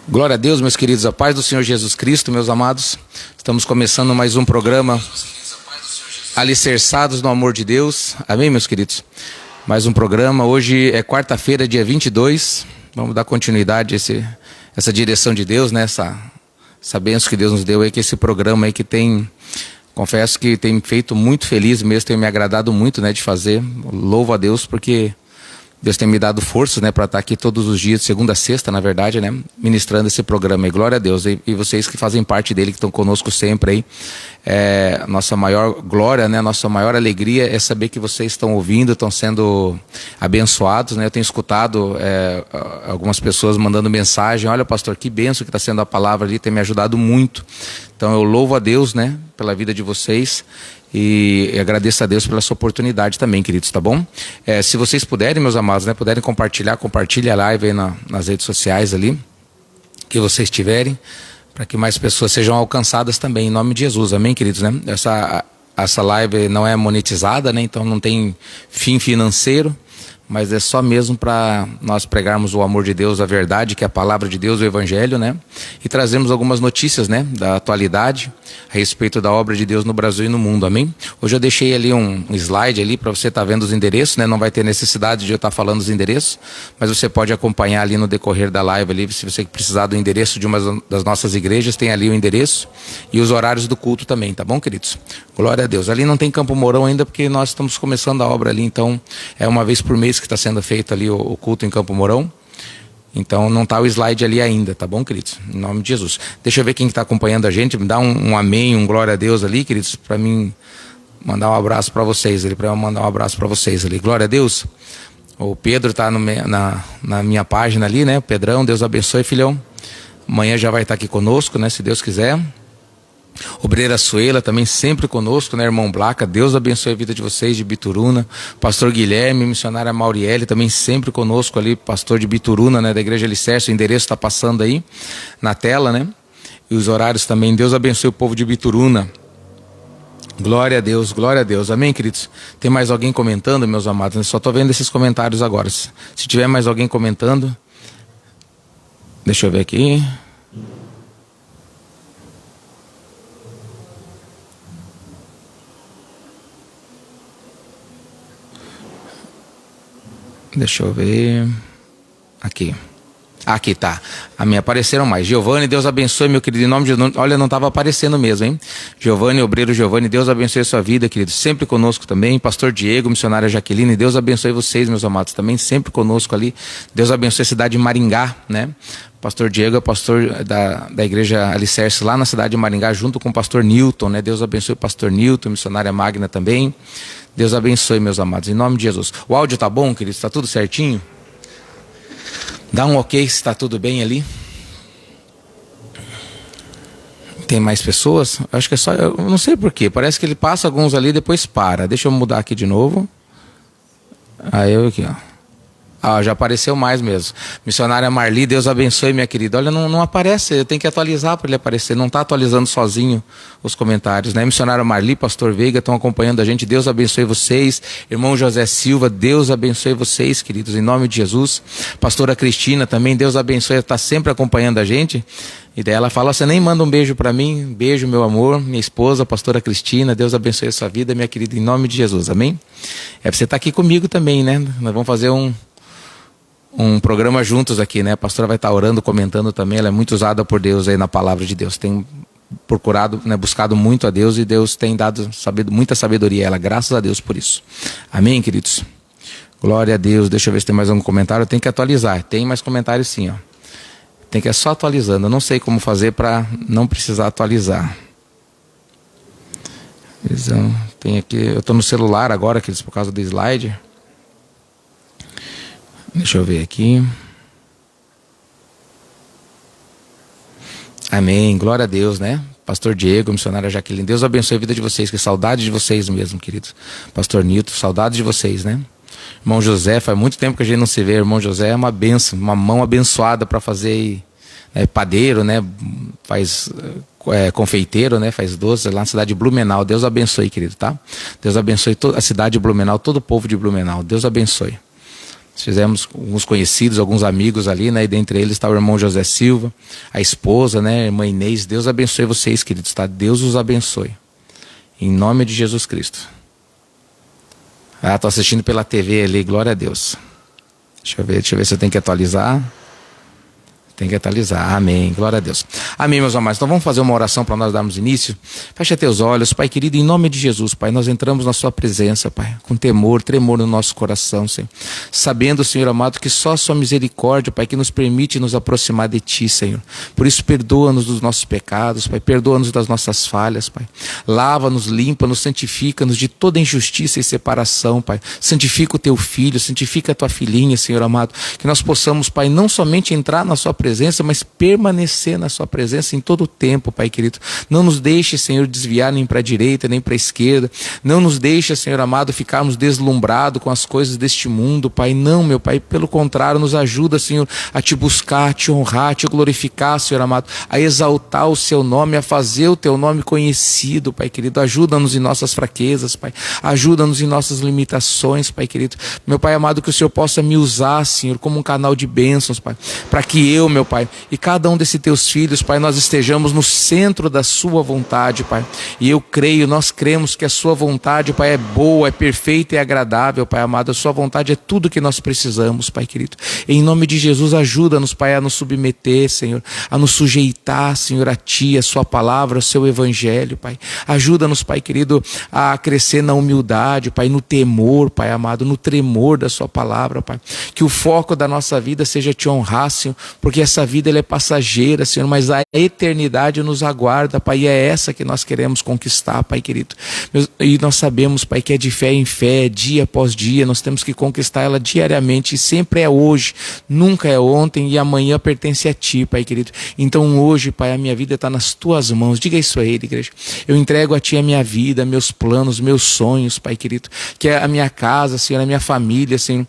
Glória a Deus, meus queridos, a paz do Senhor Jesus Cristo, meus amados. Estamos começando mais um programa Alicerçados no Amor de Deus. Amém, meus queridos? Mais um programa. Hoje é quarta-feira, dia 22. Vamos dar continuidade a essa direção de Deus, né? Essa bênção que Deus nos deu aí, que esse programa aí que tem... Confesso que tem me feito muito feliz mesmo, tem me agradado muito, né, de fazer. Louvo a Deus porque... Deus tem me dado forças, né, para estar aqui todos os dias, segunda a sexta, na verdade, né, ministrando esse programa. E glória a Deus. E vocês que fazem parte dele, que estão conosco sempre aí, nossa maior glória, né, nossa maior alegria é saber que vocês estão ouvindo, estão sendo abençoados, né. Eu tenho escutado algumas pessoas mandando mensagem: olha, pastor, que bênção que está sendo a palavra ali, tem me ajudado muito. Então eu louvo a Deus, né, pela vida de vocês. E agradeço a Deus pela sua oportunidade também, queridos, tá bom? Se vocês puderem, meus amados, né, puderem compartilhe a live aí nas redes sociais ali, que vocês tiverem, para que mais pessoas sejam alcançadas também, em nome de Jesus, amém, queridos, né? Essa live não é monetizada, né, então não tem fim financeiro, mas é só mesmo para nós pregarmos o amor de Deus, a verdade, que é a palavra de Deus, o Evangelho, né? E trazemos algumas notícias, né, da atualidade a respeito da obra de Deus no Brasil e no mundo, amém? Hoje eu deixei ali um slide ali para você estar vendo os endereços, né? Não vai ter necessidade de eu estar falando os endereços, mas você pode acompanhar ali no decorrer da live ali, se você precisar do endereço de uma das nossas igrejas, tem ali o endereço e os horários do culto também, tá bom, queridos? Glória a Deus. Ali não tem Campo Mourão ainda, porque nós estamos começando a obra ali, então é uma vez por mês que está sendo feito ali o culto em Campo Mourão. Então não está o slide ali ainda, tá bom, queridos? Em nome de Jesus. Deixa eu ver quem está acompanhando a gente. Me dá um amém, um glória a Deus ali, queridos, para mim mandar um abraço para vocês ali, para eu mandar um abraço para vocês ali. Glória a Deus. O Pedro está na minha página ali, né? O Pedrão, Deus abençoe, filhão. Amanhã já vai estar aqui conosco, né? Se Deus quiser. Obreira Suela também sempre conosco, né, irmão Blaca, Deus abençoe a vida de vocês, de Bituruna. Pastor Guilherme, missionária Mauriele, também sempre conosco ali, pastor de Bituruna, né, da Igreja Alicerce. O endereço está passando aí na tela, né, e os horários também. Deus abençoe o povo de Bituruna. Glória a Deus, amém, queridos? Tem mais alguém comentando, meus amados? Eu só estou vendo esses comentários agora. Se tiver mais alguém comentando, deixa eu ver aqui. Deixa eu ver. Aqui tá. A minha apareceram mais. Giovanni, Deus abençoe, meu querido. Em nome de Jesus. Olha, não estava aparecendo mesmo, hein? Giovanni, obreiro Giovanni, Deus abençoe a sua vida, querido. Sempre conosco também. Pastor Diego, missionária Jaqueline, Deus abençoe vocês, meus amados. Também sempre conosco ali. Deus abençoe a cidade de Maringá, né? Pastor Diego é pastor da Igreja Alicerce lá na cidade de Maringá, junto com o pastor Newton, né? Deus abençoe o pastor Newton, missionária Magna também. Deus abençoe, meus amados, em nome de Jesus. O áudio tá bom, queridos? Está tudo certinho? Dá um ok se está tudo bem ali. Tem mais pessoas? Acho que é só... Eu não sei porquê. Parece que ele passa alguns ali e depois para. Deixa eu mudar aqui de novo. Aí eu aqui, ó. Já apareceu mais mesmo. Missionária Marli, Deus abençoe, minha querida. Olha, não aparece, eu tenho que atualizar para ele aparecer. Não está atualizando sozinho os comentários, né? Missionária Marli, pastor Veiga estão acompanhando a gente. Deus abençoe vocês. Irmão José Silva, Deus abençoe vocês, queridos, em nome de Jesus. Pastora Cristina também, Deus abençoe, está sempre acompanhando a gente. E daí ela fala: você nem manda um beijo para mim? Beijo, meu amor, minha esposa, pastora Cristina, Deus abençoe a sua vida, minha querida, em nome de Jesus, amém? Você está aqui comigo também, né? Nós vamos fazer um programa juntos aqui, né? A pastora vai estar orando, comentando também. Ela é muito usada por Deus aí na palavra de Deus. Tem procurado, né, buscado muito a Deus, e Deus tem dado muita sabedoria a ela. Graças a Deus por isso. Amém, queridos? Glória a Deus. Deixa eu ver se tem mais algum comentário. Eu tenho que atualizar. Tem mais comentários sim, ó. Tem que ir só atualizando. Eu não sei como fazer para não precisar atualizar. Tem aqui, eu estou no celular agora, queridos, por causa do slide. Deixa eu ver aqui. Amém, glória a Deus, né? Pastor Diego, missionária Jaqueline, Deus abençoe a vida de vocês, que saudade de vocês mesmo, queridos. Pastor Nilton, saudade de vocês, né? Irmão José, faz muito tempo que a gente não se vê. Irmão José é uma bênção, uma mão abençoada para fazer padeiro, né? Faz confeiteiro, né? Faz doces lá na cidade de Blumenau. Deus abençoe, querido, tá? Deus abençoe toda a cidade de Blumenau, todo o povo de Blumenau. Deus abençoe. Fizemos alguns conhecidos, alguns amigos ali, né? E dentre eles está o irmão José Silva, a esposa, né? A irmã Inês. Deus abençoe vocês, queridos, tá? Deus os abençoe. Em nome de Jesus Cristo. Ah, tô assistindo pela TV ali, glória a Deus. Deixa eu ver se eu tenho que atualizar. Tem que atualizar, amém, glória a Deus. Amém, meus amados, então vamos fazer uma oração para nós darmos início. Fecha teus olhos, Pai querido, em nome de Jesus, Pai, nós entramos na sua presença, Pai, com temor, tremor no nosso coração, Senhor. Sabendo, Senhor amado, que só a sua misericórdia, Pai, que nos permite nos aproximar de Ti, Senhor. Por isso, perdoa-nos dos nossos pecados, Pai, perdoa-nos das nossas falhas, Pai. Lava-nos, limpa-nos, santifica-nos de toda injustiça e separação, Pai. Santifica o Teu Filho, santifica a Tua filhinha, Senhor amado, que nós possamos, Pai, não somente entrar na sua presença, mas permanecer na sua presença em todo o tempo, Pai querido. Não nos deixe, Senhor, desviar nem para a direita, nem para a esquerda. Não nos deixe, Senhor amado, ficarmos deslumbrados com as coisas deste mundo, Pai. Não, meu Pai, pelo contrário, nos ajuda, Senhor, a Te buscar, a Te honrar, a Te glorificar, Senhor amado, a exaltar o Seu nome, a fazer o Teu nome conhecido, Pai querido. Ajuda-nos em nossas fraquezas, Pai. Ajuda-nos em nossas limitações, Pai querido. Meu Pai amado, que o Senhor possa me usar, Senhor, como um canal de bênçãos, Pai, para que eu, meu Pai, e cada um desses Teus filhos, Pai, nós estejamos no centro da Sua vontade, Pai. E eu creio, nós cremos que a Sua vontade, Pai, é boa, é perfeita e agradável, Pai amado. A Sua vontade é tudo que nós precisamos, Pai querido. Em nome de Jesus, ajuda-nos, Pai, a nos submeter, Senhor, a nos sujeitar, Senhor, a Ti, a Sua palavra, o Seu evangelho, Pai. Ajuda-nos, Pai querido, a crescer na humildade, Pai, no temor, Pai amado, no tremor da Sua palavra, Pai. Que o foco da nossa vida seja Te honrar, Senhor, porque essa vida ela é passageira, Senhor, mas a eternidade nos aguarda, Pai, e é essa que nós queremos conquistar, Pai querido. E nós sabemos, Pai, que é de fé em fé, dia após dia, nós temos que conquistar ela diariamente, e sempre é hoje, nunca é ontem, e amanhã pertence a Ti, Pai querido. Então hoje, Pai, a minha vida está nas Tuas mãos. Diga isso a Ele, igreja. Eu entrego a Ti a minha vida, meus planos, meus sonhos, Pai querido, que é a minha casa, Senhor, a minha família, Senhor.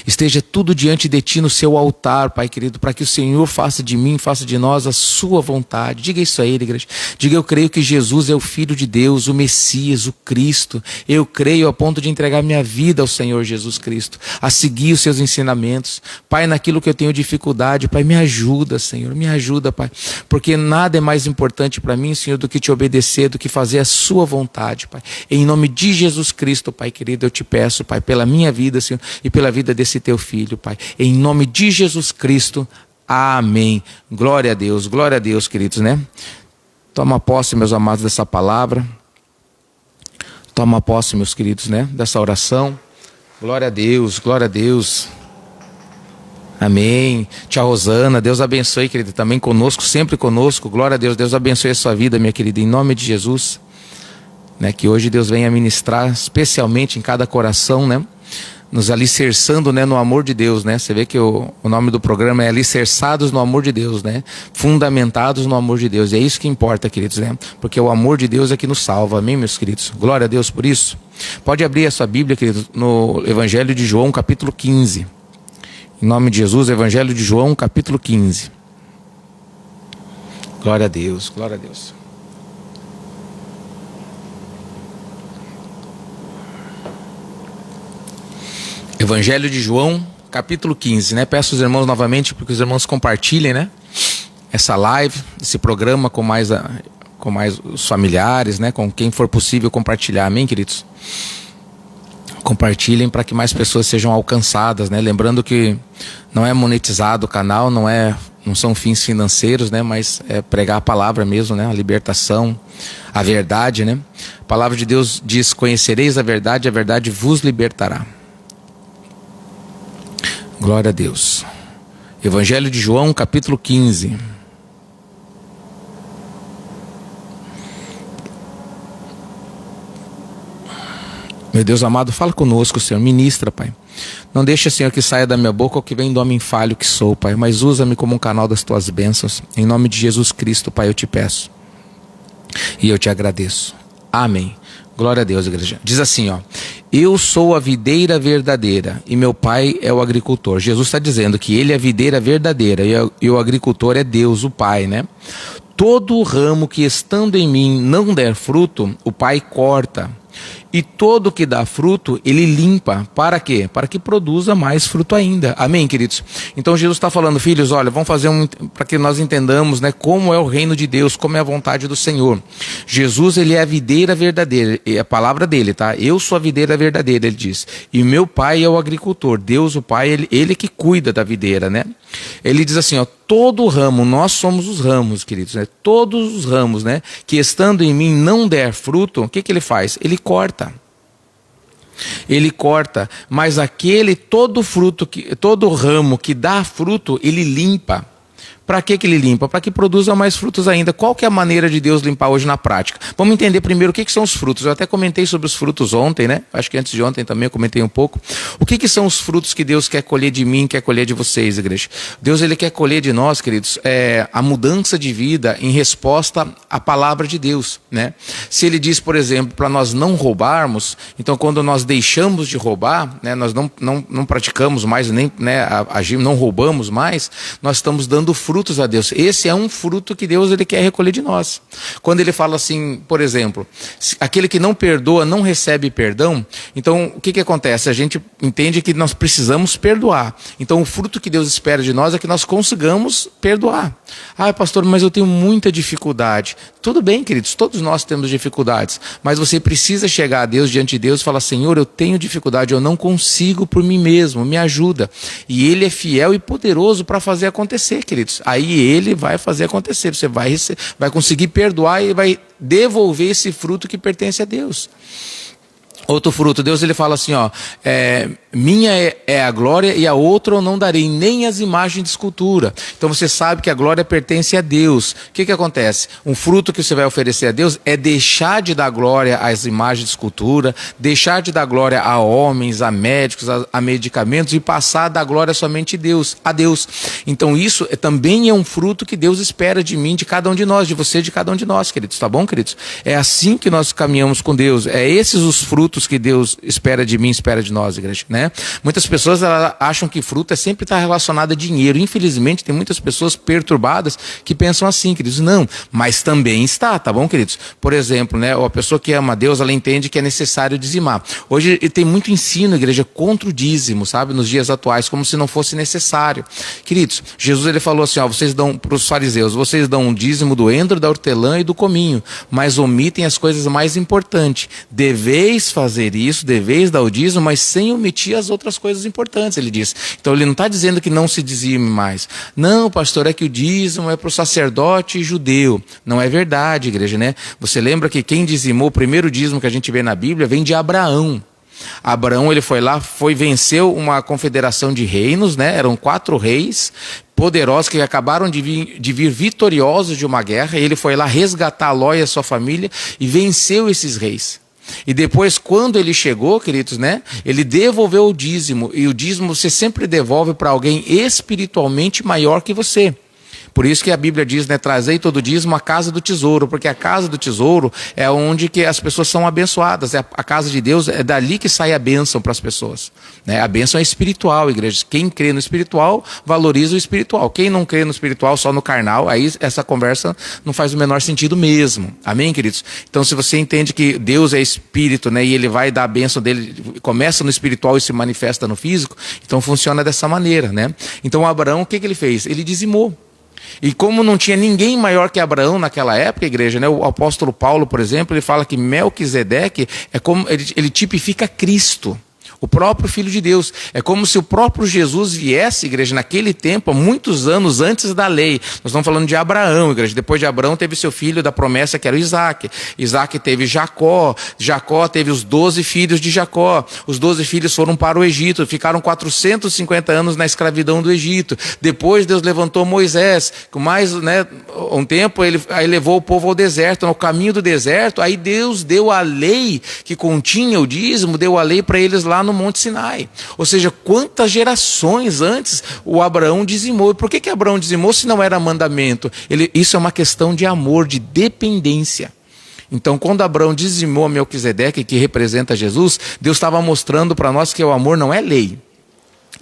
Esteja tudo diante de Ti no Seu altar, Pai querido, para que o Senhor faça de mim, faça de nós a Sua vontade. Diga isso a Ele, igreja. Diga: eu creio que Jesus é o Filho de Deus, o Messias, o Cristo. Eu creio a ponto de entregar minha vida ao Senhor Jesus Cristo, a seguir os Seus ensinamentos. Pai, naquilo que eu tenho dificuldade, Pai, me ajuda, Senhor, me ajuda, Pai, porque nada é mais importante para mim, Senhor, do que Te obedecer, do que fazer a Sua vontade, Pai. Em nome de Jesus Cristo, Pai querido, eu Te peço, Pai, pela minha vida, Senhor, e pela vida desse Teu Filho, Pai. Em nome de Jesus Cristo, amém. Glória a Deus, queridos, né? Toma posse, meus amados, dessa palavra. Toma posse, meus queridos, né? Dessa oração. Glória a Deus, glória a Deus. Amém. Tia Rosana, Deus abençoe, querida, também conosco, sempre conosco. Glória a Deus, Deus abençoe a sua vida, minha querida, em nome de Jesus. Né? Que hoje Deus venha ministrar especialmente em cada coração, né? Nos alicerçando, né, no amor de Deus, né? Você vê que o nome do programa é Alicerçados no Amor de Deus, né? Fundamentados no amor de Deus. E é isso que importa, queridos, né? Porque o amor de Deus é que nos salva. Amém, meus queridos? Glória a Deus por isso. Pode abrir a sua Bíblia, queridos, no Evangelho de João, capítulo 15. Em nome de Jesus, Evangelho de João, capítulo 15. Glória a Deus, glória a Deus. Evangelho de João, capítulo 15, né? Peço aos irmãos novamente para que os irmãos compartilhem, né? Essa live, esse programa com mais os familiares, né? Com quem for possível compartilhar, amém, queridos? Compartilhem para que mais pessoas sejam alcançadas, né? Lembrando que não é monetizado o canal, não são fins financeiros, né? Mas é pregar a palavra mesmo, né? A libertação, a verdade, né? A palavra de Deus diz: conhecereis a verdade vos libertará. Glória a Deus. Evangelho de João, capítulo 15. Meu Deus amado, fala conosco, Senhor, ministra, Pai. Não deixa, Senhor, que saia da minha boca o que vem do homem falho que sou, Pai, mas usa-me como um canal das Tuas bênçãos. Em nome de Jesus Cristo, Pai, eu Te peço. E eu Te agradeço. Amém. Glória a Deus, igreja. Diz assim, ó: eu sou a videira verdadeira e meu pai é o agricultor. Jesus está dizendo que Ele é a videira verdadeira e o agricultor é Deus, o Pai, né? Todo ramo que estando em mim não der fruto, o Pai corta. E todo que dá fruto, ele limpa. Para quê? Para que produza mais fruto ainda. Amém, queridos? Então Jesus está falando, filhos, olha, vamos fazer para que nós entendamos, né, como é o reino de Deus, como é a vontade do Senhor. Jesus, ele é a videira verdadeira, é a palavra dele, tá? Eu sou a videira verdadeira, ele diz. E meu pai é o agricultor. Deus, o pai, ele que cuida da videira, né? Ele diz assim, ó, todo ramo, nós somos os ramos, queridos, né? Todos os ramos, né, que estando em mim não der fruto, o que ele faz? Ele corta. Ele corta, mas todo ramo que dá fruto, ele limpa. Para que ele limpa? Para que produza mais frutos ainda. Qual que é a maneira de Deus limpar hoje na prática? Vamos entender primeiro o que são os frutos. Eu até comentei sobre os frutos ontem, né? Acho que antes de ontem também eu comentei um pouco. O que são os frutos que Deus quer colher de mim, quer colher de vocês, igreja? Deus, ele quer colher de nós, queridos, a mudança de vida em resposta à palavra de Deus, né? Se ele diz, por exemplo, para nós não roubarmos, então quando nós deixamos de roubar, né, nós não praticamos mais, nem, né, agimos, não roubamos mais, nós estamos dando frutos a Deus. Esse é um fruto que Deus, ele quer recolher de nós. Quando ele fala assim, por exemplo, aquele que não perdoa não recebe perdão, então o que acontece? A gente entende que nós precisamos perdoar. Então o fruto que Deus espera de nós é que nós consigamos perdoar. Ah, pastor, mas eu tenho muita dificuldade. Tudo bem, queridos, todos nós temos dificuldades, mas você precisa chegar a Deus, diante de Deus, e falar, Senhor, eu tenho dificuldade, eu não consigo por mim mesmo, me ajuda. E ele é fiel e poderoso para fazer acontecer, queridos. Aí ele vai fazer acontecer, você vai conseguir perdoar e vai devolver esse fruto que pertence a Deus. Outro fruto, Deus, ele fala assim, ó, minha é a glória e a outra eu não darei, nem as imagens de escultura. Então você sabe que a glória pertence a Deus. O que acontece? Um fruto que você vai oferecer a Deus é deixar de dar glória às imagens de escultura, deixar de dar glória a homens, a médicos, a medicamentos e passar a dar glória somente a Deus. Então isso também é um fruto que Deus espera de mim, de cada um de nós, de você, de cada um de nós, queridos. Tá bom, queridos? É assim que nós caminhamos com Deus. É esses os frutos que Deus espera de mim, espera de nós, igreja, né? Muitas pessoas acham que fruta sempre está relacionada a dinheiro. Infelizmente, tem muitas pessoas perturbadas que pensam assim, queridos. Não, mas também está, tá bom, queridos? Por exemplo, né, a pessoa que ama a Deus, ela entende que é necessário dizimar. Hoje tem muito ensino, igreja, contra o dízimo, sabe? Nos dias atuais, como se não fosse necessário. Queridos, Jesus, ele falou assim, ó, vocês dão para os fariseus, vocês dão um dízimo do endro, da hortelã e do cominho, mas omitem as coisas mais importantes. Deveis fazer isso, deveis dar o dízimo, mas sem omitir as outras coisas importantes, ele diz. Então ele não está dizendo que não se dizime mais. Não, pastor, é que o dízimo é para o sacerdote judeu. Não é verdade, igreja, né? Você lembra que quem dizimou, o primeiro dízimo que a gente vê na Bíblia, vem de Abraão. Abraão, ele foi lá, venceu uma confederação de reinos, né? Eram 4 reis poderosos que acabaram de vir vitoriosos de uma guerra, e ele foi lá resgatar Ló e a sua família e venceu esses reis. E depois, quando ele chegou, queridos, né, ele devolveu o dízimo, e o dízimo você sempre devolve para alguém espiritualmente maior que você. Por isso que a Bíblia diz, né, trazei todo o dízimo à casa do tesouro, porque a casa do tesouro é onde que as pessoas são abençoadas, a casa de Deus, é dali que sai a bênção para as pessoas, né? A bênção é espiritual, igreja. Quem crê no espiritual, valoriza o espiritual. Quem não crê no espiritual, só no carnal, aí essa conversa não faz o menor sentido mesmo. Amém, queridos? Então, se você entende que Deus é espírito, né, e ele vai dar a bênção dele, começa no espiritual e se manifesta no físico, então funciona dessa maneira, né? Então, Abraão, o que ele fez? Ele dizimou. E como não tinha ninguém maior que Abraão naquela época, igreja, né? O apóstolo Paulo, por exemplo, ele fala que Melquisedeque é como ele tipifica Cristo, o próprio Filho de Deus. É como se o próprio Jesus viesse, igreja, naquele tempo, há muitos anos antes da lei. Nós estamos falando de Abraão, igreja. Depois de Abraão teve seu filho da promessa, que era o Isaac. Isaac teve Jacó. Jacó teve os 12 filhos de Jacó. Os 12 filhos foram para o Egito. Ficaram 450 anos na escravidão do Egito. Depois Deus levantou Moisés. Com mais, né, um tempo, aí levou o povo ao deserto. No caminho do deserto, aí Deus deu a lei que continha o dízimo, deu a lei para eles lá no Monte Sinai. Ou seja, quantas gerações antes o Abraão dizimou. E por que Abraão dizimou se não era mandamento? Isso é uma questão de amor, de dependência. Então, quando Abraão dizimou a Melquisedeque, que representa Jesus, Deus estava mostrando para nós que o amor não é lei.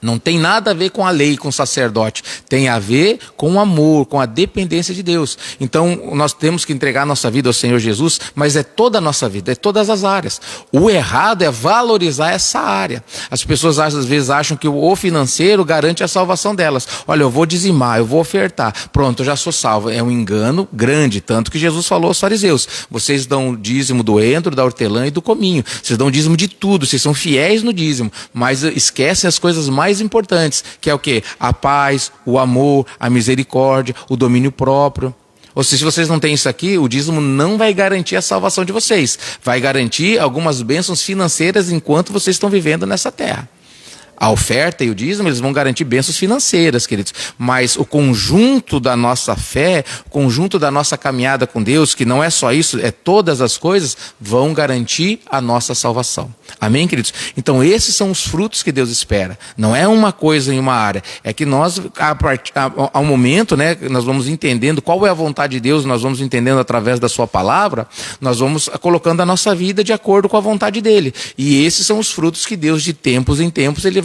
Não tem nada a ver com a lei, com o sacerdote. Tem a ver com o amor, com a dependência de Deus. Então, nós temos que entregar nossa vida ao Senhor Jesus, mas é toda a nossa vida, é todas as áreas. O errado é valorizar essa área. As pessoas às vezes acham que o financeiro garante a salvação delas. Olha, eu vou dizimar, eu vou ofertar. Pronto, eu já sou salvo. É um engano grande, tanto que Jesus falou aos fariseus. Vocês dão dízimo do endro, da hortelã e do cominho. Vocês dão dízimo de tudo, vocês são fiéis no dízimo, mas esquecem as coisas mais importantes, que é o quê? A paz, o amor, a misericórdia, o domínio próprio. Ou seja, se vocês não têm isso aqui, o dízimo não vai garantir a salvação de vocês. Vai garantir algumas bênçãos financeiras enquanto vocês estão vivendo nessa terra. A oferta e o dízimo, eles vão garantir bênçãos financeiras, queridos. Mas o conjunto da nossa fé, o conjunto da nossa caminhada com Deus, que não é só isso, é todas as coisas, vão garantir a nossa salvação. Amém, queridos? Então esses são os frutos que Deus espera. Não é uma coisa em uma área. É que nós, ao momento, né, nós vamos entendendo qual é a vontade de Deus, nós vamos entendendo através da sua palavra, nós vamos colocando a nossa vida de acordo com a vontade dele. E esses são os frutos que Deus, de tempos em tempos, ele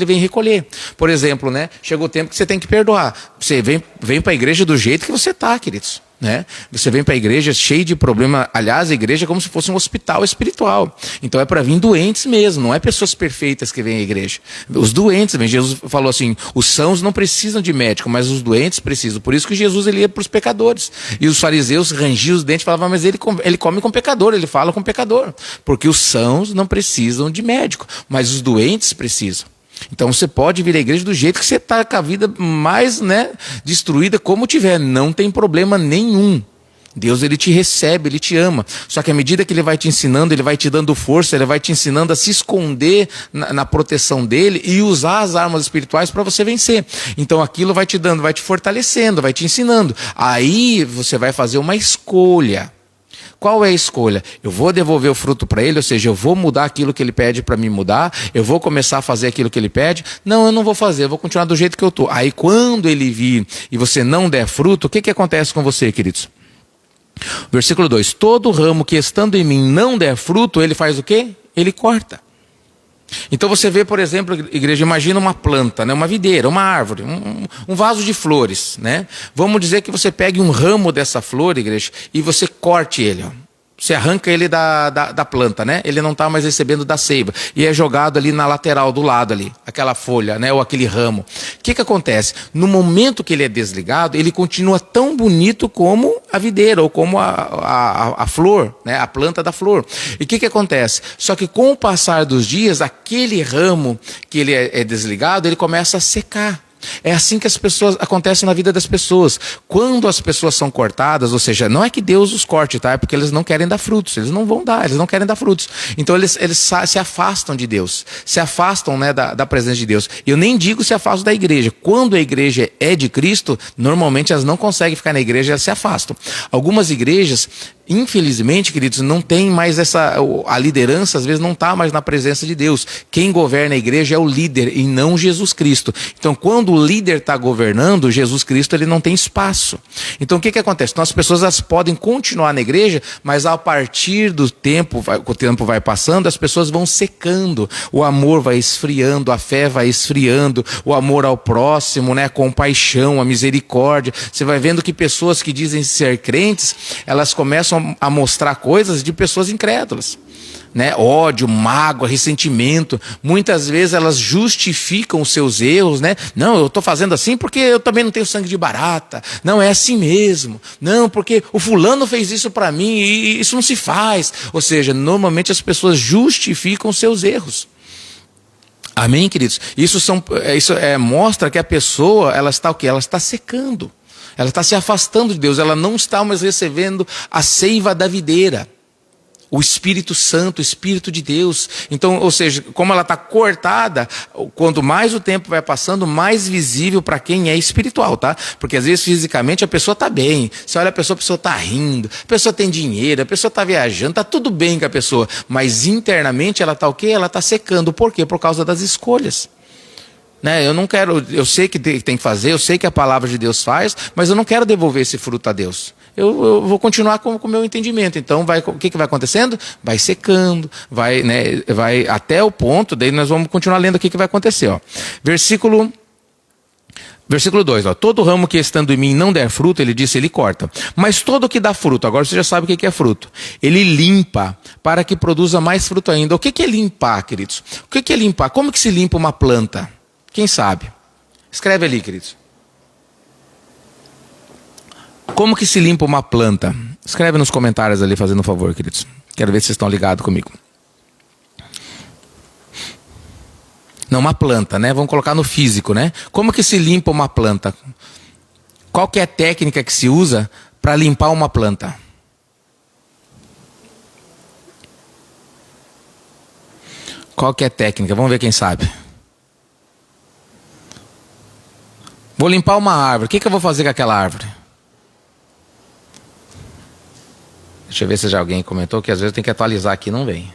vem recolher. Por exemplo, né? Chegou o tempo que você tem que perdoar. Você vem para a igreja do jeito que você está, queridos. Né? Você vem para a igreja cheio de problema. Aliás, a igreja é como se fosse um hospital espiritual. Então é para vir doentes mesmo, não é pessoas perfeitas que vêm à igreja. Os doentes, Jesus falou assim, os sãos não precisam de médico, mas os doentes precisam. Por isso que Jesus ele ia para os pecadores. E os fariseus rangiam os dentes e falavam, mas ele come com pecador, ele fala com pecador. Porque os sãos não precisam de médico, mas os doentes precisam. Então você pode vir à igreja do jeito que você está, com a vida mais, né, destruída como tiver, não tem problema nenhum. Deus ele te recebe, ele te ama. Só que à medida que ele vai te ensinando, ele vai te dando força, ele vai te ensinando a se esconder na proteção dele e usar as armas espirituais para você vencer. Então aquilo vai te dando, vai te fortalecendo, vai te ensinando. Aí você vai fazer uma escolha. Qual é a escolha? Eu vou devolver o fruto para ele, ou seja, eu vou mudar aquilo que ele pede para me mudar, eu vou começar a fazer aquilo que ele pede? Não, eu não vou fazer, eu vou continuar do jeito que eu estou. Aí quando ele vir e você não der fruto, o que acontece com você, queridos? Versículo 2, todo ramo que estando em mim não der fruto, ele faz o quê? Ele corta. Então você vê, por exemplo, igreja, imagina uma planta, né? Uma videira, uma árvore, um vaso de flores, né? Vamos dizer que você pegue um ramo dessa flor, igreja, e você corte ele, ó. Você arranca ele da planta, né? Ele não está mais recebendo da seiva. E é jogado ali na lateral, do lado ali. Aquela folha, né? Ou aquele ramo. O que acontece? No momento que ele é desligado, ele continua tão bonito como a videira, ou como a flor, né? A planta da flor. E o que acontece? Só que com o passar dos dias, aquele ramo que ele é desligado, ele começa a secar. É assim que as pessoas acontecem na vida das pessoas. Quando as pessoas são cortadas, ou seja, não é que Deus os corte, tá? É porque eles não querem dar frutos, eles não vão dar, eles não querem dar frutos. Então eles se afastam de Deus, se afastam, né, da presença de Deus. Eu nem digo se afastam da igreja. Quando a igreja é de Cristo, normalmente elas não conseguem ficar na igreja, elas se afastam. Algumas igrejas, infelizmente, queridos, não tem mais a liderança, às vezes não está mais na presença de Deus. Quem governa a igreja é o líder e não Jesus Cristo. Então, quando o líder está governando, Jesus Cristo ele não tem espaço. Então, o que acontece? Então, as pessoas elas podem continuar na igreja, mas a partir do tempo, o tempo vai passando, as pessoas vão secando, o amor vai esfriando, a fé vai esfriando, o amor ao próximo, né, a compaixão, a misericórdia. Você vai vendo que pessoas que dizem ser crentes, elas começam a mostrar coisas de pessoas incrédulas, né? Ódio, mágoa, ressentimento. Muitas vezes elas justificam os seus erros, né? Não, eu estou fazendo assim porque eu também não tenho sangue de barata. Não, é assim mesmo. Não, porque o fulano fez isso para mim e isso não se faz. Ou seja, normalmente as pessoas justificam os seus erros. Amém, queridos? Isso mostra que a pessoa, ela está o quê? Ela está secando. Ela está se afastando de Deus, ela não está mais recebendo a seiva da videira. O Espírito Santo, o Espírito de Deus. Então, ou seja, como ela está cortada, quanto mais o tempo vai passando, mais visível para quem é espiritual, tá? Porque às vezes fisicamente a pessoa está bem. Você olha a pessoa está rindo, a pessoa tem dinheiro, a pessoa está viajando, está tudo bem com a pessoa. Mas internamente ela está o quê? Ela está secando. Por quê? Por causa das escolhas. Né? Eu sei que tem que fazer, eu sei que a palavra de Deus faz, mas eu não quero devolver esse fruto a Deus. eu vou continuar com o meu entendimento. Então, o que vai acontecendo? Vai secando, vai até o ponto, daí nós vamos continuar lendo o que vai acontecer. Ó. Versículo 2, ó. Todo ramo que estando em mim não der fruto, ele disse, ele corta. Mas todo que dá fruto, agora você já sabe o que é fruto. Ele limpa para que produza mais fruto ainda. O que é limpar, queridos? O que é limpar? Como que se limpa uma planta? Quem sabe? Escreve ali, queridos. Como que se limpa uma planta? Escreve nos comentários ali, fazendo um favor, queridos. Quero ver se vocês estão ligados comigo. Não, uma planta, né? Vamos colocar no físico, né? Como que se limpa uma planta? Qual que é a técnica que se usa para limpar uma planta? Qual que é a técnica? Vamos ver quem sabe. Vou limpar uma árvore. O que eu vou fazer com aquela árvore? Deixa eu ver se já alguém comentou, que às vezes tem que atualizar aqui, não vem.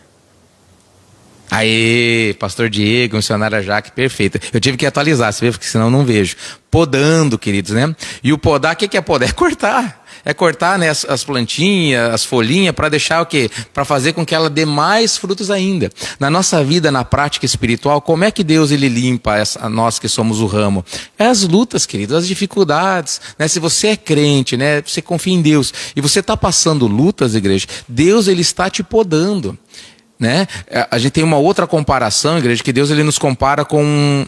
Aê, pastor Diego, missionária Jaque, perfeito. Eu tive que atualizar, você vê, porque senão eu não vejo. Podando, queridos, né? E o podar, o que é podar? É cortar. É cortar, né, as plantinhas, as folhinhas, para deixar o quê? Para fazer com que ela dê mais frutos ainda. Na nossa vida, na prática espiritual, como é que Deus ele limpa nós que somos o ramo? É as lutas, queridos, as dificuldades. Né? Se você é crente, né, você confia em Deus, e você está passando lutas, igreja, Deus ele está te podando. Né? A gente tem uma outra comparação, igreja, que Deus ele nos compara com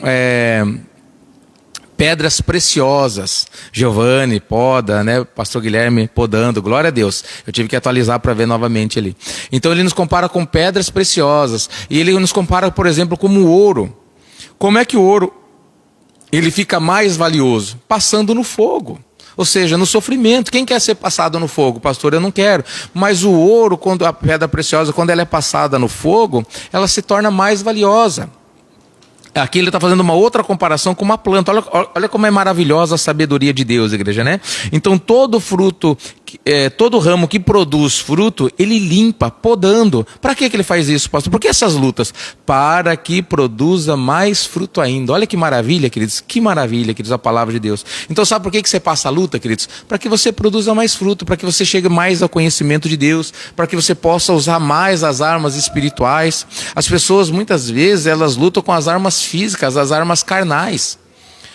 pedras preciosas. Giovanni poda, né? Pastor Guilherme podando, glória a Deus. Eu tive que atualizar para ver novamente ali. Então ele nos compara com pedras preciosas. E ele nos compara, por exemplo, como o ouro. Como é que o ouro ele fica mais valioso? Passando no fogo. Ou seja, no sofrimento. Quem quer ser passado no fogo? Pastor, eu não quero. Mas o ouro, quando a pedra preciosa, quando ela é passada no fogo, ela se torna mais valiosa. Aqui ele está fazendo uma outra comparação com uma planta. Olha como é maravilhosa a sabedoria de Deus, igreja, né? Então todo fruto, todo ramo que produz fruto, ele limpa, podando. Para que ele faz isso, pastor? Por que essas lutas? Para que produza mais fruto ainda. Olha que maravilha, queridos. Que maravilha, queridos, a palavra de Deus. Então sabe por que você passa a luta, queridos? Para que você produza mais fruto, para que você chegue mais ao conhecimento de Deus, para que você possa usar mais as armas espirituais. As pessoas, muitas vezes, elas lutam com as armas físicas, as armas carnais.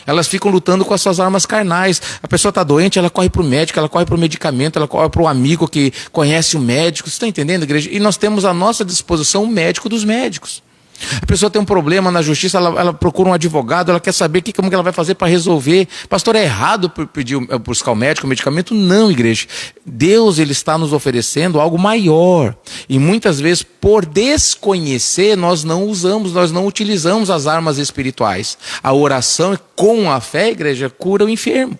Elas ficam lutando com as suas armas carnais. A pessoa está doente, ela corre para o médico, ela corre para o medicamento, ela corre para o amigo que conhece o médico. Você está entendendo, igreja? E nós temos à nossa disposição o médico dos médicos. A pessoa tem um problema na justiça, ela procura um advogado, ela quer saber como que ela vai fazer para resolver. Pastor, é errado buscar o médico, o medicamento? Não, igreja. Deus ele está nos oferecendo algo maior. E muitas vezes, por desconhecer, nós não utilizamos as armas espirituais. A oração, com a fé, igreja, cura o enfermo.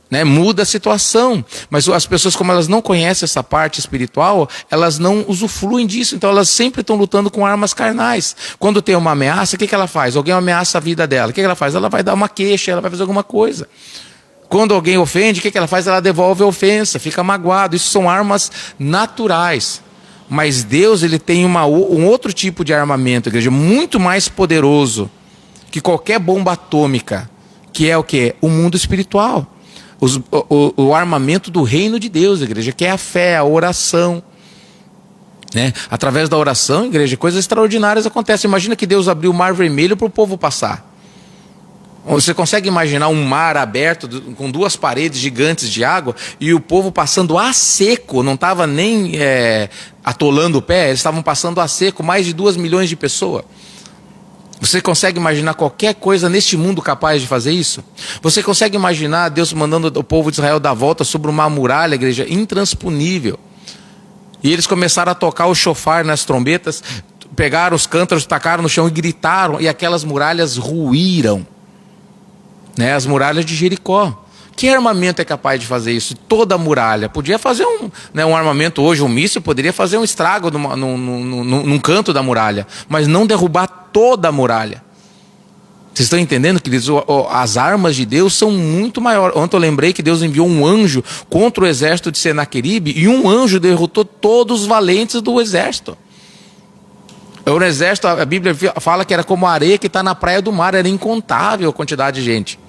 Né, muda a situação, mas as pessoas, como elas não conhecem essa parte espiritual, elas não usufruem disso, então elas sempre estão lutando com armas carnais. Quando tem uma ameaça, o que ela faz? Alguém ameaça a vida dela, o que ela faz? Ela vai dar uma queixa, ela vai fazer alguma coisa. Quando alguém ofende, o que ela faz? Ela devolve a ofensa, fica magoado. Isso são armas naturais. Mas Deus ele tem um outro tipo de armamento, igreja, muito mais poderoso que qualquer bomba atômica, que é o quê? O mundo espiritual. O armamento do reino de Deus, igreja, que é a fé, a oração. Né? Através da oração, igreja, coisas extraordinárias acontecem. Imagina que Deus abriu o mar vermelho para o povo passar. Você consegue imaginar um mar aberto com duas paredes gigantes de água e o povo passando a seco, não estava nem atolando o pé, eles estavam passando a seco, mais de 2 milhões de pessoas. Você consegue imaginar qualquer coisa neste mundo capaz de fazer isso? Você consegue imaginar Deus mandando o povo de Israel dar volta sobre uma muralha, igreja, intransponível? E eles começaram a tocar o chofar nas trombetas, pegaram os cântaros, tacaram no chão e gritaram, e aquelas muralhas ruíram. Né? As muralhas de Jericó. Que armamento é capaz de fazer isso? Toda a muralha. Podia fazer um armamento hoje, um míssil, poderia fazer um estrago num canto da muralha, mas não derrubar toda a muralha. Vocês estão entendendo, queridos? As armas de Deus são muito maiores. Ontem eu lembrei que Deus enviou um anjo contra o exército de Senaqueribe e um anjo derrotou todos os valentes do exército. O exército, a Bíblia fala que era como a areia que está na praia do mar, era incontável a quantidade de gente.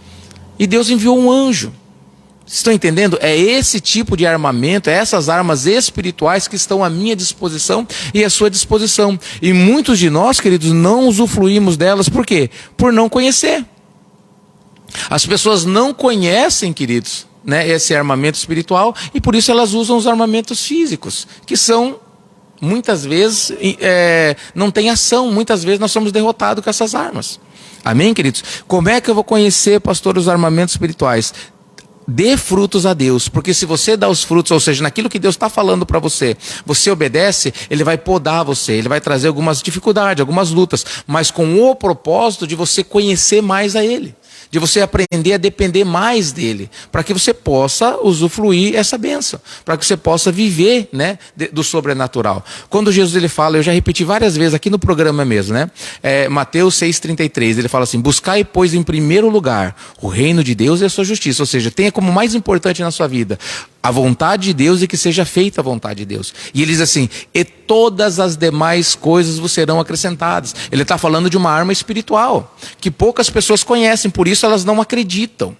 E Deus enviou um anjo. Estão entendendo? É esse tipo de armamento, é essas armas espirituais que estão à minha disposição e à sua disposição. E muitos de nós, queridos, não usufruímos delas. Por quê? Por não conhecer. As pessoas não conhecem, queridos, né, esse armamento espiritual, e por isso elas usam os armamentos físicos, que são, muitas vezes, não tem ação. Muitas vezes nós somos derrotados com essas armas. Amém, queridos? Como é que eu vou conhecer, pastor, os armamentos espirituais? Dê frutos a Deus, porque se você dá os frutos, ou seja, naquilo que Deus está falando para você, você obedece, Ele vai podar você, Ele vai trazer algumas dificuldades, algumas lutas, mas com o propósito de você conhecer mais a Ele, de você aprender a depender mais dEle, para que você possa usufruir essa bênção, para que você possa viver, né, do sobrenatural. Quando Jesus ele fala, eu já repeti várias vezes aqui no programa mesmo, né? Mateus 6,33, ele fala assim: buscai, pois, em primeiro lugar o reino de Deus e a sua justiça, ou seja, tenha como mais importante na sua vida a vontade de Deus e que seja feita a vontade de Deus. E ele diz assim: e todas as demais coisas vos serão acrescentadas. Ele está falando de uma arma espiritual, que poucas pessoas conhecem, por isso elas não acreditam.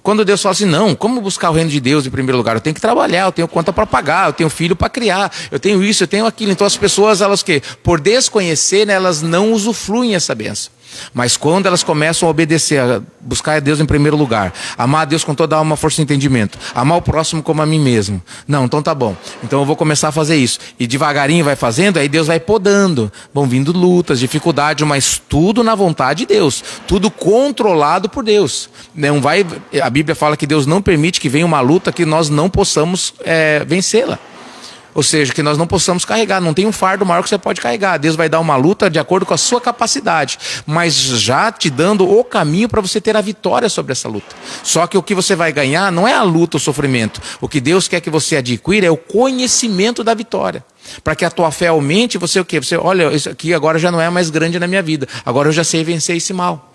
Quando Deus fala assim: não, como buscar o reino de Deus em primeiro lugar? Eu tenho que trabalhar, eu tenho conta para pagar, eu tenho filho para criar, eu tenho isso, eu tenho aquilo. Então as pessoas, elas que por desconhecer, né, elas não usufruem essa bênção. Mas quando elas começam a obedecer, a buscar a Deus em primeiro lugar, amar a Deus com toda a alma, força e entendimento, amar o próximo como a mim mesmo. Não, então tá bom. Então eu vou começar a fazer isso. E devagarinho vai fazendo, aí Deus vai podando. Vão vindo lutas, dificuldades, mas tudo na vontade de Deus. Tudo controlado por Deus. Não vai, a Bíblia fala que Deus não permite que venha uma luta que nós não possamos vencê-la. Ou seja, que nós não possamos carregar. Não tem um fardo maior que você pode carregar. Deus vai dar uma luta de acordo com a sua capacidade, mas já te dando o caminho para você ter a vitória sobre essa luta. Só que o que você vai ganhar não é a luta, o sofrimento. O que Deus quer que você adquira é o conhecimento da vitória. Para que a tua fé aumente, você o quê? Você, olha, isso aqui agora já não é mais grande na minha vida. Agora eu já sei vencer esse mal.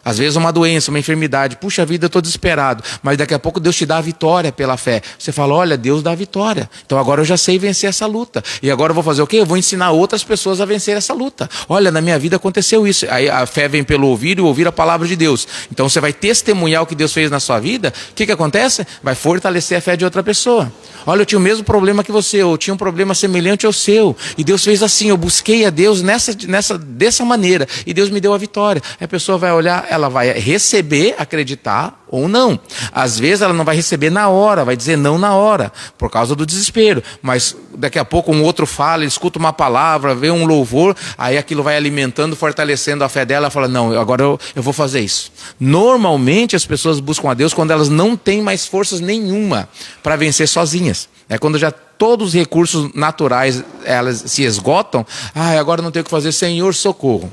Às vezes uma doença, uma enfermidade, puxa vida, eu estou desesperado, mas daqui a pouco Deus te dá a vitória pela fé. Você fala: olha, Deus dá a vitória, então agora eu já sei vencer essa luta, e agora eu vou fazer o quê? Eu vou ensinar outras pessoas a vencer essa luta. Olha, na minha vida aconteceu isso. Aí a fé vem pelo ouvir e ouvir a palavra de Deus. Então você vai testemunhar o que Deus fez na sua vida. O que acontece? Vai fortalecer a fé de outra pessoa. Olha, eu tinha o mesmo problema que você, eu tinha um problema semelhante ao seu, e Deus fez assim, eu busquei a Deus dessa maneira, e Deus me deu a vitória. Aí a pessoa vai olhar, ela vai receber, acreditar ou não. Às vezes ela não vai receber na hora, vai dizer não na hora, por causa do desespero, mas daqui a pouco um outro fala, ele escuta uma palavra, vê um louvor, aí aquilo vai alimentando, fortalecendo a fé dela, ela fala: não, agora eu vou fazer isso. Normalmente as pessoas buscam a Deus quando elas não têm mais forças nenhuma para vencer sozinhas. É quando já todos os recursos naturais elas se esgotam. Agora não tenho o que fazer, Senhor, socorro.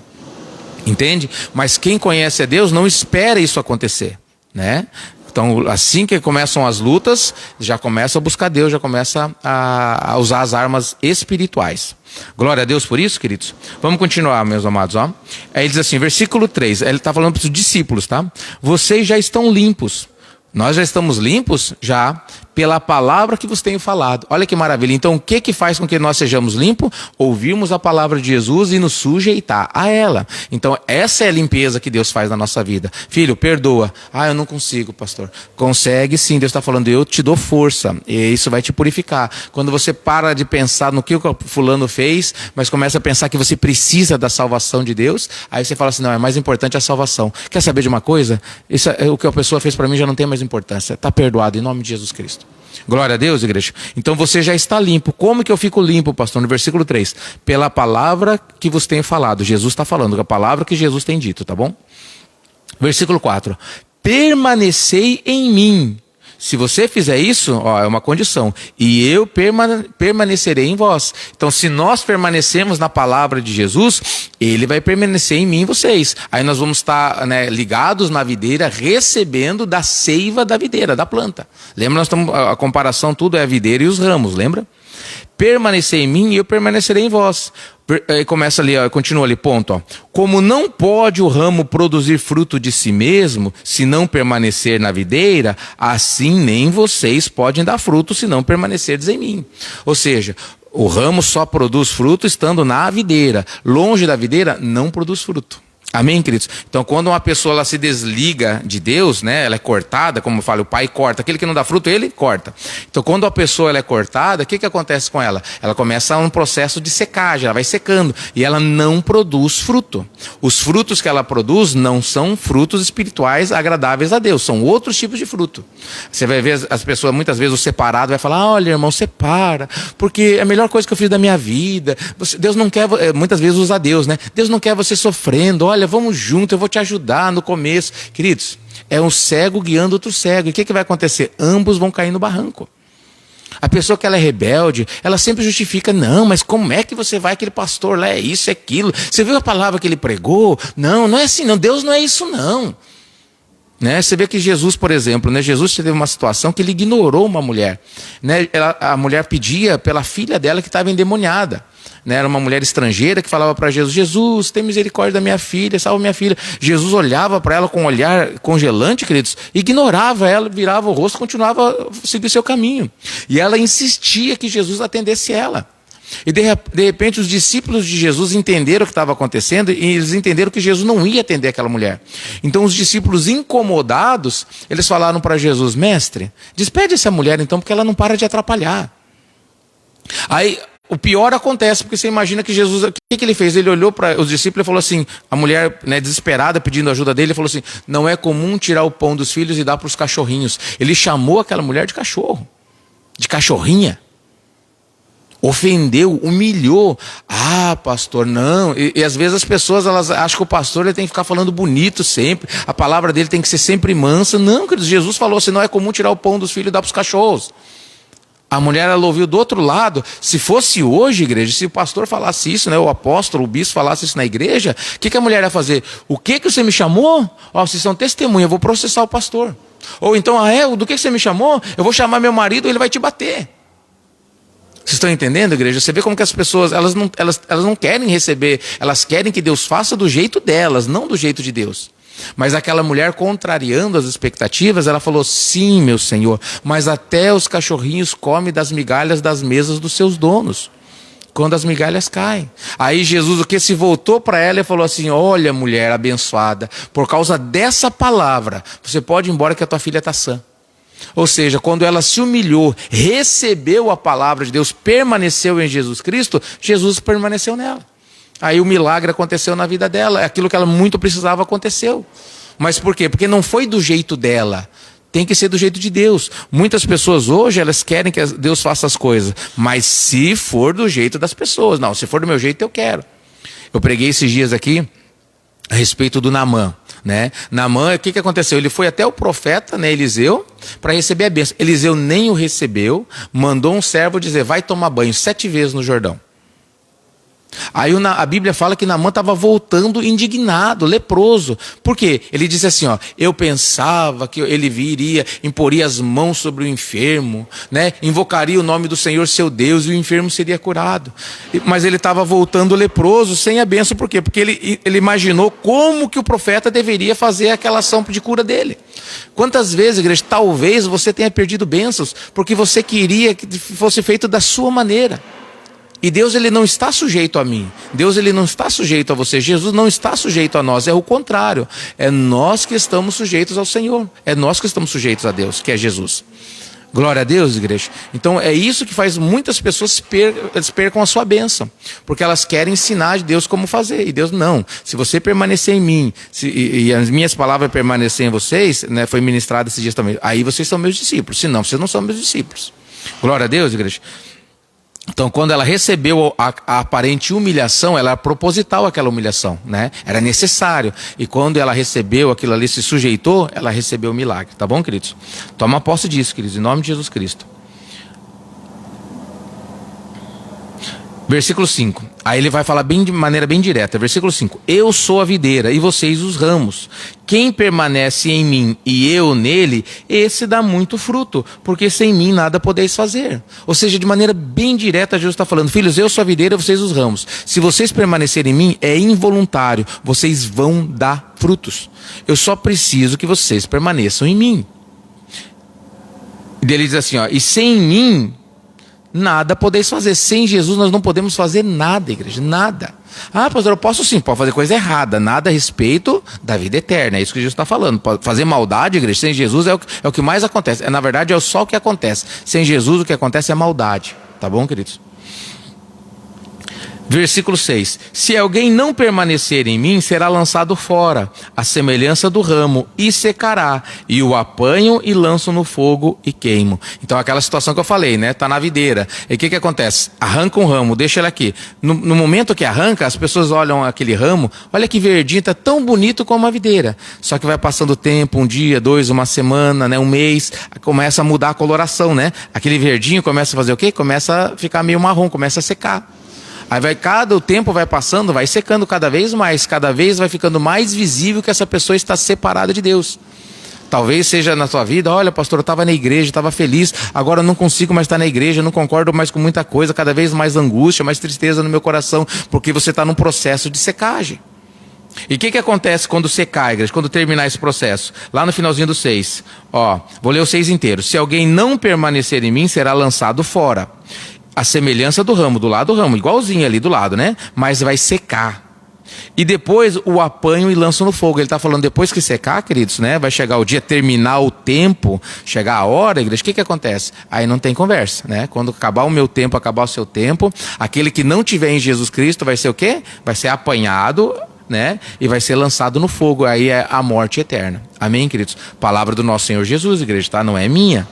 Entende? Mas quem conhece a Deus não espera isso acontecer, né? Então, assim que começam as lutas, já começa a buscar Deus, já começa a usar as armas espirituais. Glória a Deus por isso, queridos. Vamos continuar, meus amados. Ó. Aí ele diz assim, versículo 3, ele está falando para os discípulos, tá? Vocês já estão limpos. Nós já estamos limpos? Já, pela palavra que vos tenho falado. Olha que maravilha. Então, o que faz com que nós sejamos limpos? Ouvirmos a palavra de Jesus e nos sujeitar a ela. Então, essa é a limpeza que Deus faz na nossa vida. Filho, perdoa. Eu não consigo, pastor. Consegue sim, Deus está falando, eu te dou força. E isso vai te purificar. Quando você para de pensar no que o fulano fez, mas começa a pensar que você precisa da salvação de Deus, aí você fala assim, não, é mais importante a salvação. Quer saber de uma coisa? Isso é, o que a pessoa fez para mim já não tem mais importância. Está perdoado em nome de Jesus Cristo. Glória a Deus, igreja. Então você já está limpo. Como que eu fico limpo, pastor? No versículo 3. Pela palavra que vos tenho falado. Jesus está falando, a palavra que Jesus tem dito, tá bom? Versículo 4. Permanecei em mim. Se você fizer isso, é uma condição. E eu permanecerei em vós. Então, se nós permanecemos na palavra de Jesus, Ele vai permanecer em mim e vocês. Aí nós vamos estar ligados na videira, recebendo da seiva da videira, da planta. Lembra? A comparação, tudo é a videira e os ramos, lembra? Permanecer em mim e eu permanecerei em vós. Começa ali, continua ali, ponto. Como não pode o ramo produzir fruto de si mesmo, se não permanecer na videira, assim nem vocês podem dar fruto, se não permanecerdes em mim. Ou seja, o ramo só produz fruto estando na videira. Longe da videira, não produz fruto. Amém, queridos? Então, quando uma pessoa ela se desliga de Deus, né, ela é cortada, como eu falo, o pai corta. Aquele que não dá fruto, ele corta. Então, quando a pessoa ela é cortada, o que acontece com ela? Ela começa um processo de secagem, ela vai secando. E ela não produz fruto. Os frutos que ela produz não são frutos espirituais agradáveis a Deus. São outros tipos de fruto. Você vai ver as pessoas, muitas vezes, o separado vai falar, olha, irmão, separa, porque é a melhor coisa que eu fiz da minha vida. Deus não quer, muitas vezes usa Deus, né? Deus não quer você sofrendo, olha, vamos junto, eu vou te ajudar no começo. Queridos, é um cego guiando outro cego. E o que vai acontecer? Ambos vão cair no barranco. A pessoa que ela é rebelde, ela sempre justifica, não, mas como é que você vai, aquele pastor lá, é isso, é aquilo. Você viu a palavra que ele pregou? Não, não é assim, não. Deus não é isso, não. Né? Você vê que Jesus, por exemplo, né? Jesus teve uma situação que ele ignorou uma mulher. Né? A mulher pedia pela filha dela que estava endemoniada. Né? Era uma mulher estrangeira que falava para Jesus, Jesus, tem misericórdia da minha filha, salva minha filha. Jesus olhava para ela com um olhar congelante, queridos, ignorava ela, virava o rosto, continuava a seguir o seu caminho. E ela insistia que Jesus atendesse ela. E de repente os discípulos de Jesus entenderam o que estava acontecendo e eles entenderam que Jesus não ia atender aquela mulher. Então os discípulos incomodados, eles falaram para Jesus, mestre, despede essa mulher então, porque ela não para de atrapalhar. Aí o pior acontece, porque você imagina que Jesus, o que ele fez? Ele olhou para os discípulos e falou assim, a mulher, né, desesperada pedindo ajuda dele, falou assim, não é comum tirar o pão dos filhos e dar para os cachorrinhos. Ele chamou aquela mulher de cachorro, de cachorrinha. Ofendeu, humilhou. Ah, pastor, não. E às vezes as pessoas elas acham que o pastor ele tem que ficar falando bonito sempre. A palavra dele tem que ser sempre mansa. Não, queridos, Jesus falou assim, não é comum tirar o pão dos filhos e dar para os cachorros. A mulher ela ouviu do outro lado. Se fosse hoje, igreja, se o pastor falasse isso, né, o apóstolo, o bispo falasse isso na igreja, o que a mulher ia fazer? O que você me chamou? Ó, vocês são testemunha, eu vou processar o pastor. Ou então, do que você me chamou? Eu vou chamar meu marido e ele vai te bater. Vocês estão entendendo, igreja? Você vê como que as pessoas, elas não querem receber, elas querem que Deus faça do jeito delas, não do jeito de Deus. Mas aquela mulher, contrariando as expectativas, ela falou, sim, meu Senhor, mas até os cachorrinhos comem das migalhas das mesas dos seus donos, quando as migalhas caem. Aí Jesus, o que se voltou para ela e falou assim, olha, mulher abençoada, por causa dessa palavra, você pode ir embora que a tua filha está sã. Ou seja, quando ela se humilhou, recebeu a palavra de Deus, permaneceu em Jesus Cristo, Jesus permaneceu nela. Aí o milagre aconteceu na vida dela, aquilo que ela muito precisava aconteceu. Mas por quê? Porque não foi do jeito dela, tem que ser do jeito de Deus. Muitas pessoas hoje, elas querem que Deus faça as coisas, mas se for do jeito das pessoas, não, se for do meu jeito eu quero. Eu preguei esses dias aqui a respeito do Naamã. Né? Naamã, o que aconteceu? Ele foi até o profeta, né, Eliseu, para receber a bênção. Eliseu nem o recebeu, mandou um servo dizer, vai tomar banho 7 vezes no Jordão. Aí a Bíblia fala que Naamã estava voltando indignado, leproso. Por quê? Ele disse assim, ó, eu pensava que ele viria, imporia as mãos sobre o enfermo, né? Invocaria o nome do Senhor seu Deus e o enfermo seria curado. Mas ele estava voltando leproso, sem a bênção. Por quê? Porque ele imaginou como que o profeta deveria fazer aquela ação de cura dele. Quantas vezes, igreja, talvez você tenha perdido bênçãos, porque você queria que fosse feito da sua maneira. E Deus ele não está sujeito a mim. Deus ele não está sujeito a você. Jesus não está sujeito a nós. É o contrário. É nós que estamos sujeitos ao Senhor. É nós que estamos sujeitos a Deus, que é Jesus. Glória a Deus, igreja. Então é isso que faz muitas pessoas percam a sua bênção. Porque elas querem ensinar de Deus como fazer. E Deus não. Se você permanecer em mim, e as minhas palavras permanecerem em vocês, né, foi ministrado esses dias também, aí vocês são meus discípulos. Senão, vocês não são meus discípulos. Glória a Deus, igreja. Então, quando ela recebeu a aparente humilhação, ela era proposital aquela humilhação, né? Era necessário. E quando ela recebeu aquilo ali, se sujeitou, ela recebeu o milagre. Tá bom, queridos? Toma posse disso, queridos, em nome de Jesus Cristo. Versículo 5. Aí ele vai falar de maneira bem direta. Versículo 5. Eu sou a videira e vocês os ramos. Quem permanece em mim e eu nele, esse dá muito fruto, porque sem mim nada podeis fazer. Ou seja, de maneira bem direta, Jesus está falando, filhos, eu sou a videira e vocês os ramos. Se vocês permanecerem em mim, é involuntário. Vocês vão dar frutos. Eu só preciso que vocês permaneçam em mim. E ele diz assim, ó, e sem mim nada podeis fazer. Sem Jesus nós não podemos fazer nada, igreja, nada. Ah, pastor, eu posso sim, pode fazer coisa errada, nada a respeito da vida eterna, é isso que Jesus está falando. Pode fazer maldade, igreja, sem Jesus é o que mais acontece. Na verdade é só o que acontece. Sem Jesus o que acontece é maldade, tá bom, queridos? Versículo 6. Se alguém não permanecer em mim, será lançado fora, à semelhança do ramo, e secará, e o apanho e lanço no fogo e queimo. Então aquela situação que eu falei, né? Tá na videira. E o que acontece? Arranca um ramo, deixa ele aqui. No momento que arranca, as pessoas olham aquele ramo, olha que verdinho, tá tão bonito como a videira. Só que vai passando o tempo, um dia, dois, uma semana, né? Um mês, começa a mudar a coloração, né? Aquele verdinho começa a fazer o quê? Começa a ficar meio marrom, começa a secar. Aí o tempo vai passando, vai secando cada vez mais, cada vez vai ficando mais visível que essa pessoa está separada de Deus. Talvez seja na sua vida, olha pastor, eu estava na igreja, estava feliz, agora eu não consigo mais estar na igreja, não concordo mais com muita coisa, cada vez mais angústia, mais tristeza no meu coração, porque você está num processo de secagem. E o que acontece quando secar, igreja, quando terminar esse processo? Lá no finalzinho do 6, vou ler o 6 inteiro. Se alguém não permanecer em mim, será lançado fora. A semelhança do ramo, do lado do ramo, igualzinho ali do lado, né? Mas vai secar. E depois o apanho e lanço no fogo. Ele está falando, depois que secar, queridos, né? Vai chegar o dia, terminar o tempo, chegar a hora, igreja, o que acontece? Aí não tem conversa, né? Quando acabar o meu tempo, acabar o seu tempo, aquele que não tiver em Jesus Cristo vai ser o quê? Vai ser apanhado, né? E vai ser lançado no fogo. Aí é a morte eterna. Amém, queridos? Palavra do nosso Senhor Jesus, igreja, tá? Não é minha.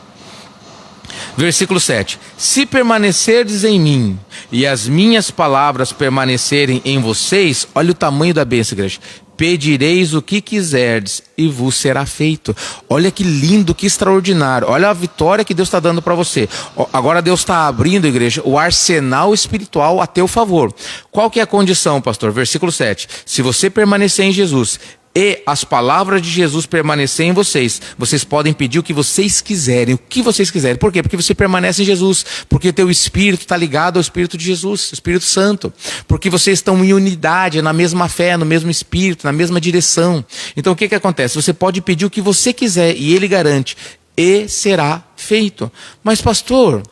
Versículo 7. Se permanecerdes em mim e as minhas palavras permanecerem em vocês, olha o tamanho da bênção, igreja. Pedireis o que quiserdes e vos será feito. Olha que lindo, que extraordinário. Olha a vitória que Deus está dando para você. Agora Deus está abrindo, igreja, o arsenal espiritual a teu favor. Qual que é a condição, pastor? Versículo 7. Se você permanecer em Jesus e as palavras de Jesus permanecerem em vocês, vocês podem pedir o que vocês quiserem, o que vocês quiserem. Por quê? Porque você permanece em Jesus, porque teu espírito está ligado ao Espírito de Jesus, Espírito Santo, porque vocês estão em unidade, na mesma fé, no mesmo espírito, na mesma direção. Então o que acontece? Você pode pedir o que você quiser e Ele garante, e será feito. Mas pastor,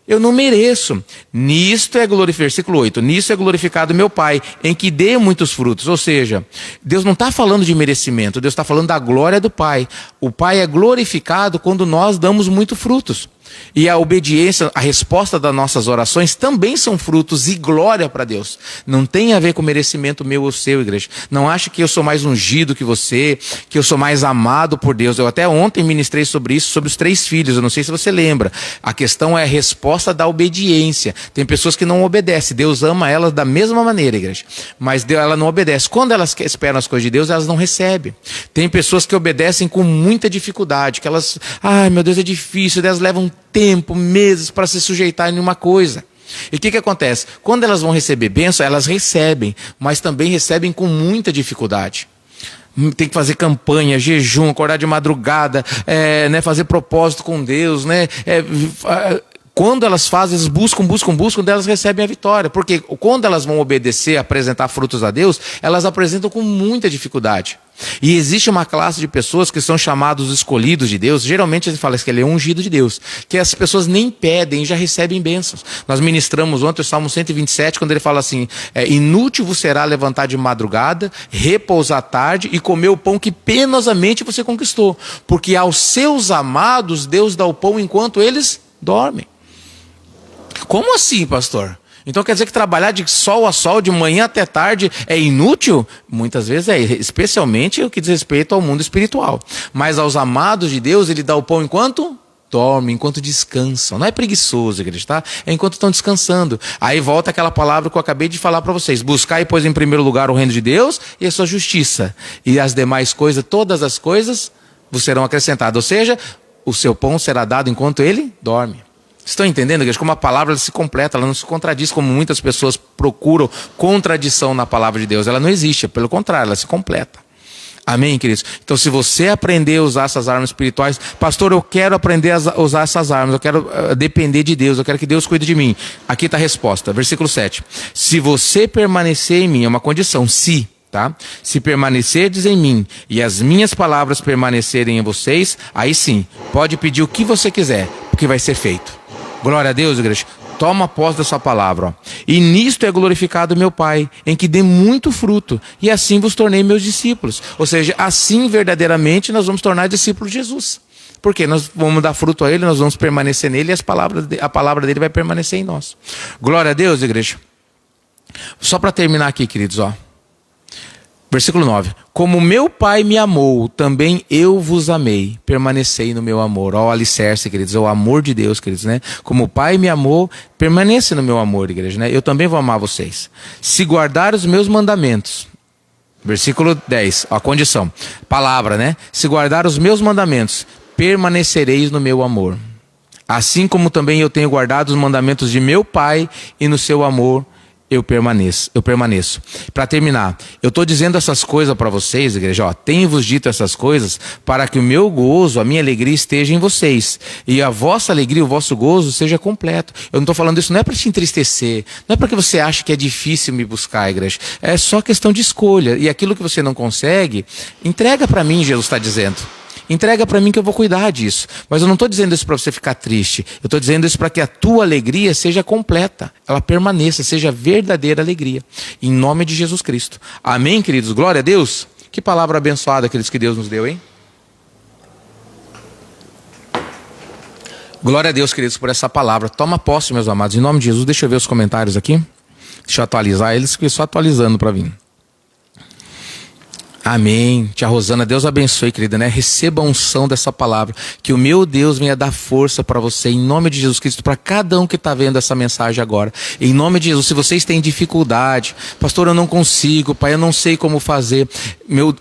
eu não mereço. Nisto é glorificado, versículo 8, nisto é glorificado meu Pai, em que dê muitos frutos. Ou seja, Deus não está falando de merecimento, Deus está falando da glória do Pai. O Pai é glorificado quando nós damos muitos frutos. E a obediência, a resposta das nossas orações também são frutos e glória para Deus. Não tem a ver com merecimento meu ou seu, igreja. Não ache que eu sou mais ungido que você, que eu sou mais amado por Deus. Eu até ontem ministrei sobre isso, sobre os 3 filhos. Eu não sei se você lembra. A questão é a resposta da obediência. Tem pessoas que não obedecem. Deus ama elas da mesma maneira, igreja. Mas ela não obedece. Quando elas esperam as coisas de Deus, elas não recebem. Tem pessoas que obedecem com muita dificuldade. Que elas, ai meu Deus, é difícil. Elas levam tempo, meses para se sujeitar em uma coisa. E o que acontece? Quando elas vão receber bênção, elas recebem, mas também recebem com muita dificuldade. Tem que fazer campanha, jejum, acordar de madrugada, né, fazer propósito com Deus, né? Quando elas fazem, elas buscam, elas recebem a vitória. Porque quando elas vão obedecer, apresentar frutos a Deus, elas apresentam com muita dificuldade. E existe uma classe de pessoas que são chamados escolhidos de Deus. Geralmente a gente fala que ele é ungido de Deus. Que as pessoas nem pedem e já recebem bênçãos. Nós ministramos ontem o Salmo 127, quando ele fala assim, inútil vos será levantar de madrugada, repousar tarde e comer o pão que penosamente você conquistou. Porque aos seus amados Deus dá o pão enquanto eles dormem. Como assim, pastor? Então quer dizer que trabalhar de sol a sol, de manhã até tarde, é inútil? Muitas vezes é, especialmente o que diz respeito ao mundo espiritual. Mas aos amados de Deus, Ele dá o pão enquanto dormem, enquanto descansam. Não é preguiçoso, igreja, tá? É enquanto estão descansando. Aí volta aquela palavra que eu acabei de falar para vocês. Buscai, pois, em primeiro lugar o reino de Deus e a sua justiça. E as demais coisas, todas as coisas, vos serão acrescentadas. Ou seja, o seu pão será dado enquanto ele dorme. Estão entendendo, igreja? Como a palavra ela se completa, ela não se contradiz como muitas pessoas procuram contradição na palavra de Deus. Ela não existe, pelo contrário, ela se completa. Amém, queridos? Então, se você aprender a usar essas armas espirituais, pastor, eu quero aprender a usar essas armas, eu quero depender de Deus, eu quero que Deus cuide de mim. Aqui está a resposta, versículo 7. Se você permanecer em mim, é uma condição, se... Tá? Se permanecerdes em mim e as minhas palavras permanecerem em vocês, aí sim, pode pedir o que você quiser, porque vai ser feito. Glória a Deus, igreja. Toma posse da sua palavra. Ó. E nisto é glorificado meu Pai, em que dê muito fruto, e assim vos tornei meus discípulos. Ou seja, assim verdadeiramente nós vamos tornar discípulos de Jesus. Porque nós vamos dar fruto a Ele, nós vamos permanecer nele e a palavra dele vai permanecer em nós. Glória a Deus, igreja. Só para terminar aqui, queridos, ó. Versículo 9. Como meu Pai me amou, também eu vos amei. Permanecei no meu amor. Ó, o alicerce, queridos, é o amor de Deus, queridos, né? Como o Pai me amou, permaneça no meu amor, igreja, né? Eu também vou amar vocês. Se guardar os meus mandamentos. Versículo 10, ó, a condição. Palavra, né? Se guardar os meus mandamentos, permanecereis no meu amor. Assim como também eu tenho guardado os mandamentos de meu Pai e no seu amor eu permaneço. Para terminar, eu estou dizendo essas coisas para vocês, igreja, ó, tenho-vos dito essas coisas para que o meu gozo, a minha alegria esteja em vocês e a vossa alegria, o vosso gozo seja completo. Eu não estou falando isso, não é para te entristecer, não é para que você ache que é difícil me buscar, igreja, é só questão de escolha, e aquilo que você não consegue, entrega para mim, Jesus está dizendo. Entrega para mim que eu vou cuidar disso. Mas eu não estou dizendo isso para você ficar triste. Eu estou dizendo isso para que a tua alegria seja completa. Ela permaneça, seja verdadeira alegria. Em nome de Jesus Cristo. Amém, queridos? Glória a Deus. Que palavra abençoada, queridos, que Deus nos deu, hein? Glória a Deus, queridos, por essa palavra. Toma posse, meus amados. Em nome de Jesus, deixa eu ver os comentários aqui. Deixa eu atualizar eles, que só atualizando para vir. Amém. Tia Rosana, Deus abençoe, querida, né? Receba a unção dessa palavra. Que o meu Deus venha dar força para você, em nome de Jesus Cristo, para cada um que está vendo essa mensagem agora. Em nome de Jesus, se vocês têm dificuldade, pastor, eu não consigo, pai, eu não sei como fazer.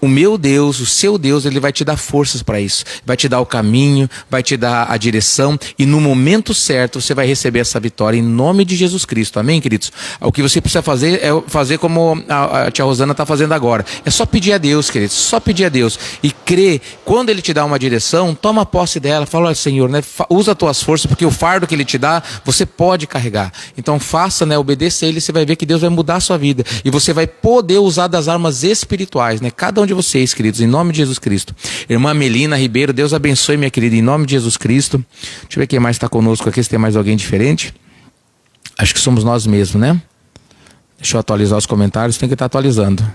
O meu Deus, o seu Deus, ele vai te dar forças para isso. Vai te dar o caminho, vai te dar a direção, e no momento certo você vai receber essa vitória, em nome de Jesus Cristo. Amém, queridos? O que você precisa fazer é fazer como a tia Rosana está fazendo agora. É só pedir a Deus, queridos, só pedir a Deus e crer. Quando Ele te dá uma direção, toma posse dela, fala, olha, Senhor, né, usa as tuas forças, porque o fardo que Ele te dá, você pode carregar. Então faça, né, obedeça a Ele, você vai ver que Deus vai mudar a sua vida, e você vai poder usar das armas espirituais, né, cada um de vocês, queridos, em nome de Jesus Cristo. Irmã Melina Ribeiro, Deus abençoe, minha querida, em nome de Jesus Cristo. Deixa eu ver quem mais está conosco aqui, se tem mais alguém diferente. Acho que somos nós mesmos, né? Deixa eu atualizar os comentários, tem que estar atualizando.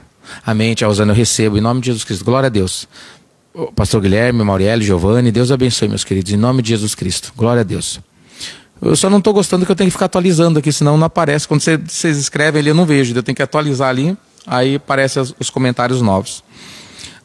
Amém, tia Rosana, eu recebo, em nome de Jesus Cristo. Glória a Deus. Pastor Guilherme, Maurielli, Giovanni, Deus abençoe, meus queridos, em nome de Jesus Cristo. Glória a Deus. Eu só não estou gostando que eu tenho que ficar atualizando aqui, senão não aparece. Quando vocês escrevem ali, eu não vejo. Eu tenho que atualizar ali, aí aparecem os comentários novos.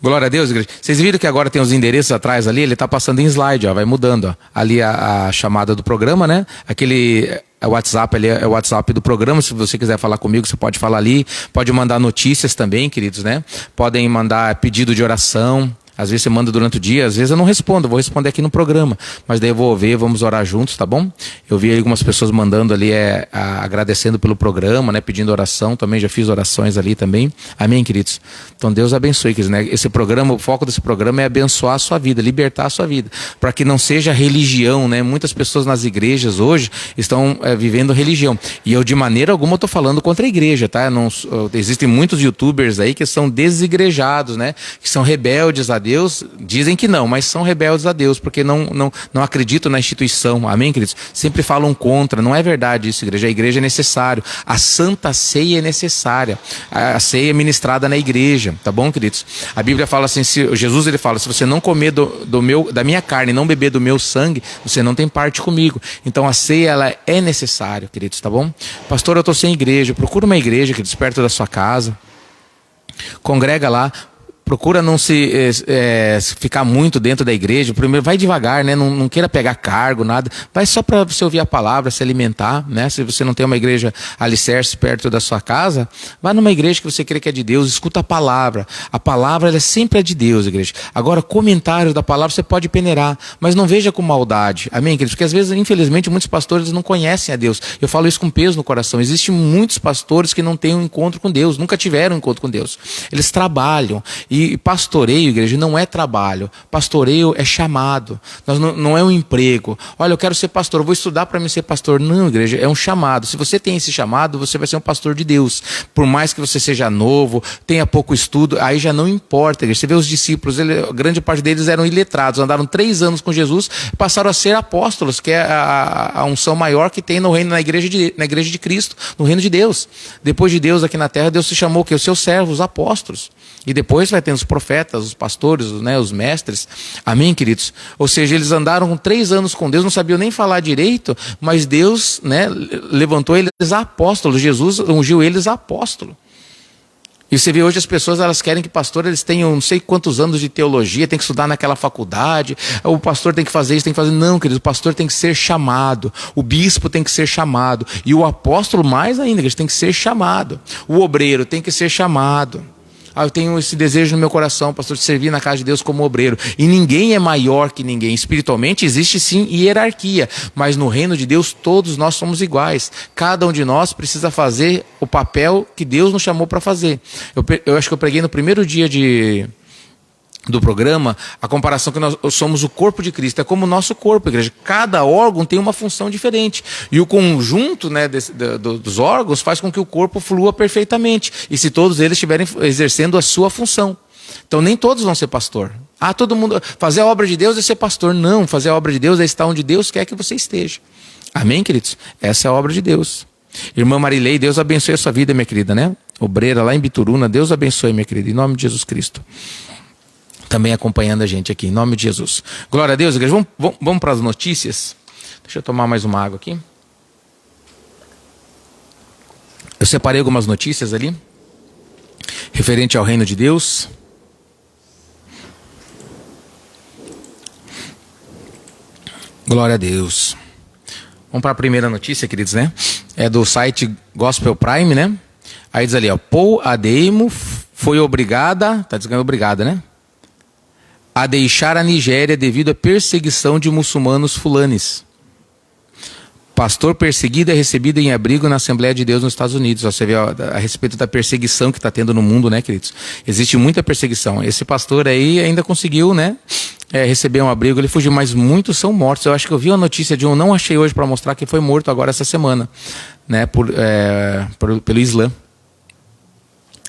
Glória a Deus, igreja. Vocês viram que agora tem os endereços atrás ali? Ele está passando em slide, ó, vai mudando. Ó. Ali a chamada do programa, né? Aquele WhatsApp ali é o WhatsApp do programa. Se você quiser falar comigo, você pode falar ali. Pode mandar notícias também, queridos, né? Podem mandar pedido de oração. Às vezes você manda durante o dia, às vezes eu não respondo, vou responder aqui no programa, mas daí eu vou ver, vamos orar juntos, tá bom? Eu vi algumas pessoas mandando ali, agradecendo pelo programa, né, pedindo oração, também já fiz orações ali também, amém, queridos? Então Deus abençoe, queridos, né? Esse programa, o foco desse programa é abençoar a sua vida, libertar a sua vida, para que não seja religião, né? Muitas pessoas nas igrejas hoje estão vivendo religião, e eu de maneira alguma estou falando contra a igreja, tá? Não, existem muitos youtubers aí que são desigrejados, né? Que são rebeldes a Deus, dizem que não, mas são rebeldes a Deus, porque não acreditam na instituição, amém, queridos? Sempre falam contra, não é verdade isso, igreja. A igreja é necessário, a Santa Ceia é necessária, a ceia é ministrada na igreja, tá bom, queridos? A Bíblia fala assim, Jesus ele fala, se você não comer da minha carne e não beber do meu sangue, você não tem parte comigo. Então a ceia, ela é necessária, queridos, tá bom? Pastor, eu estou sem igreja, procura uma igreja, queridos, perto da sua casa, congrega lá. Procura não ficar muito dentro da igreja. Primeiro, vai devagar, né? Não queira pegar cargo, nada. Vai só para você ouvir a palavra, se alimentar, né? Se você não tem uma igreja alicerce perto da sua casa, vá numa igreja que você crê que é de Deus, escuta a palavra. A palavra, ela sempre é de Deus, igreja. Agora, comentários da palavra você pode peneirar, mas não veja com maldade. Amém, queridos? Porque às vezes, infelizmente, muitos pastores não conhecem a Deus. Eu falo isso com peso no coração. Existem muitos pastores que não têm um encontro com Deus, nunca tiveram um encontro com Deus. Eles trabalham. E que pastoreio, igreja, não é trabalho. Pastoreio é chamado. Não é um emprego. Olha, eu quero ser pastor, eu vou estudar para me ser pastor. Não, igreja, é um chamado. Se você tem esse chamado, você vai ser um pastor de Deus. Por mais que você seja novo, tenha pouco estudo, aí já não importa, igreja. Você vê os discípulos, grande parte deles eram iletrados, andaram 3 anos com Jesus, passaram a ser apóstolos, que é a unção maior que tem no reino, na igreja de Cristo, no reino de Deus. Depois de Deus aqui na terra, Deus se chamou que os seus servos, os apóstolos. E depois vai ter os profetas, os pastores, né, os mestres. Amém, queridos? Ou seja, eles andaram 3 anos com Deus, não sabiam nem falar direito, mas Deus, né, levantou eles a apóstolos. Jesus ungiu eles a apóstolo. E você vê hoje as pessoas, elas querem que pastor, eles tenham não sei quantos anos de teologia, tem que estudar naquela faculdade, o pastor tem que fazer isso, tem que fazer... Não, querido, o pastor tem que ser chamado, o bispo tem que ser chamado, e o apóstolo mais ainda, eles tem que ser chamado, o obreiro tem que ser chamado. Eu tenho esse desejo no meu coração, pastor, de servir na casa de Deus como obreiro. E ninguém é maior que ninguém. Espiritualmente existe sim hierarquia, mas no reino de Deus todos nós somos iguais. Cada um de nós precisa fazer o papel que Deus nos chamou para fazer. Eu acho que eu preguei no primeiro dia do programa, a comparação que nós somos o corpo de Cristo, é como o nosso corpo, igreja. Cada órgão tem uma função diferente, e o conjunto, né, dos órgãos faz com que o corpo flua perfeitamente, e se todos eles estiverem exercendo a sua função. Então nem todos vão ser pastor. Todo mundo, fazer a obra de Deus é ser pastor. Não, fazer a obra de Deus é estar onde Deus quer que você esteja. Amém, queridos? Essa é a obra de Deus. Irmã Marilei, Deus abençoe a sua vida, minha querida, né? Obreira lá em Bituruna, Deus abençoe, minha querida, em nome de Jesus Cristo. Também acompanhando a gente aqui, em nome de Jesus. Glória a Deus, igreja. Vamos para as notícias. Deixa eu tomar mais uma água aqui. Eu separei algumas notícias ali, referente ao reino de Deus. Glória a Deus. Vamos para a primeira notícia, queridos, né? É do site Gospel Prime, né? Aí diz ali, ó, Paul Adeimo foi obrigada, tá dizendo obrigada, né? A deixar a Nigéria devido à perseguição de muçulmanos fulanes. Pastor perseguido é recebido em abrigo na Assembleia de Deus nos Estados Unidos. Você vê a respeito da perseguição que está tendo no mundo, né, queridos? Existe muita perseguição. Esse pastor aí ainda conseguiu, né, receber um abrigo. Ele fugiu, mas muitos são mortos. Eu acho que eu vi uma notícia de um, não achei hoje para mostrar, que foi morto agora essa semana, né, pelo Islã.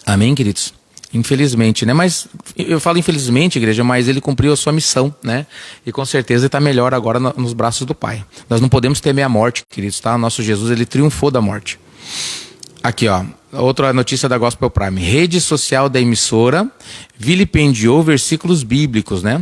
Amém, queridos? Infelizmente, né? Mas eu falo infelizmente, igreja, mas ele cumpriu a sua missão, né? E com certeza está melhor agora nos braços do Pai. Nós não podemos temer a morte, queridos, tá? O nosso Jesus, ele triunfou da morte. Aqui, ó, outra notícia da Gospel Prime. Rede social da emissora vilipendiou versículos bíblicos, né?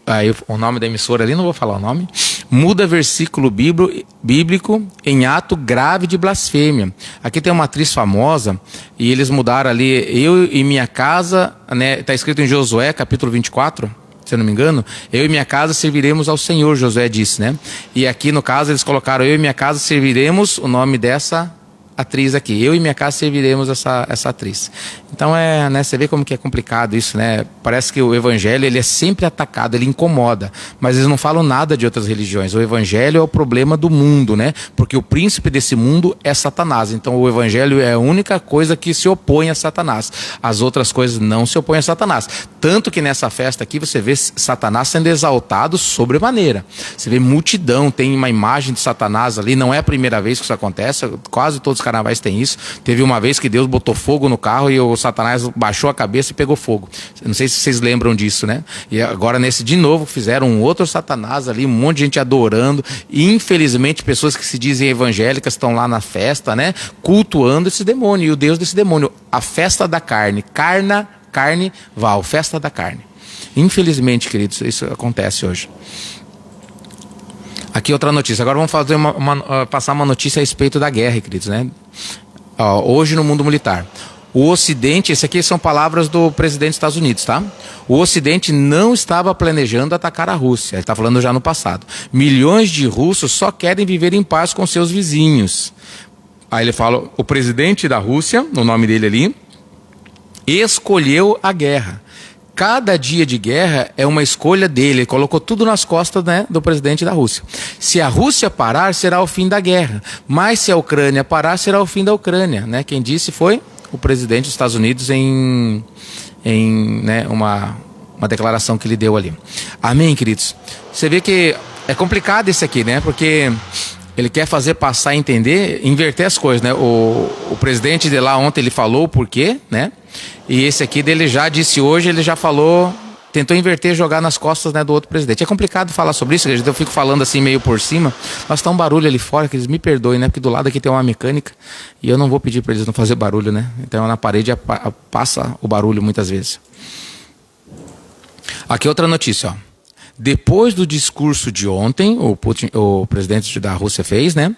Aí, o nome da emissora ali, não vou falar o nome. Muda versículo bíblico em ato grave de blasfêmia. Aqui tem uma atriz famosa e eles mudaram ali, eu e minha casa, né? Está escrito em Josué, capítulo 24, se eu não me engano. Eu e minha casa serviremos ao Senhor, Josué disse, né? E aqui no caso eles colocaram, eu e minha casa serviremos, o nome dessa atriz aqui, eu e minha casa serviremos essa atriz. Então né, você vê como que é complicado isso, né? Parece que o evangelho, ele é sempre atacado, ele incomoda, mas eles não falam nada de outras religiões. O evangelho é o problema do mundo, né? Porque o príncipe desse mundo é Satanás. Então o evangelho é a única coisa que se opõe a Satanás. As outras coisas não se opõem a Satanás. Tanto que nessa festa aqui você vê Satanás sendo exaltado sobremaneira. Você vê multidão, tem uma imagem de Satanás ali, não é a primeira vez que isso acontece, quase todos os carnavais tem isso. Teve uma vez que Deus botou fogo no carro e o Satanás baixou a cabeça e pegou fogo. Não sei se vocês lembram disso, né? E agora de novo fizeram um outro Satanás ali, um monte de gente adorando. E infelizmente pessoas que se dizem evangélicas estão lá na festa, né? Cultuando esse demônio e o Deus desse demônio. A festa da carne, carnaval, festa da carne. Infelizmente, queridos, isso acontece hoje. Aqui outra notícia. Agora vamos fazer passar uma notícia a respeito da guerra, queridos, né? Hoje no mundo militar. O Ocidente, esse aqui são palavras do presidente dos Estados Unidos, tá? O Ocidente não estava planejando atacar a Rússia. Ele está falando já no passado. Milhões de russos só querem viver em paz com seus vizinhos. Aí ele fala, o presidente da Rússia, o nome dele ali, escolheu a guerra. Cada dia de guerra é uma escolha dele. Ele colocou tudo nas costas, né, do presidente da Rússia. Se a Rússia parar, será o fim da guerra. Mas se a Ucrânia parar, será o fim da Ucrânia, né? Quem disse foi o presidente dos Estados Unidos em em, né, uma declaração que ele deu ali. Amém, queridos? Você vê que é complicado esse aqui, né? Porque ele quer fazer passar a entender, inverter as coisas, né? O presidente de lá ontem ele falou o porquê, né? E esse aqui dele já disse hoje, ele já falou, tentou inverter, jogar nas costas, né, do outro presidente. É complicado falar sobre isso, eu fico falando assim meio por cima. Mas tá um barulho ali fora, que eles me perdoem, né? Porque do lado aqui tem uma mecânica e eu não vou pedir para eles não fazer barulho, né? Então na parede passa o barulho muitas vezes. Aqui outra notícia, ó. Depois do discurso de ontem, o presidente da Rússia fez, né?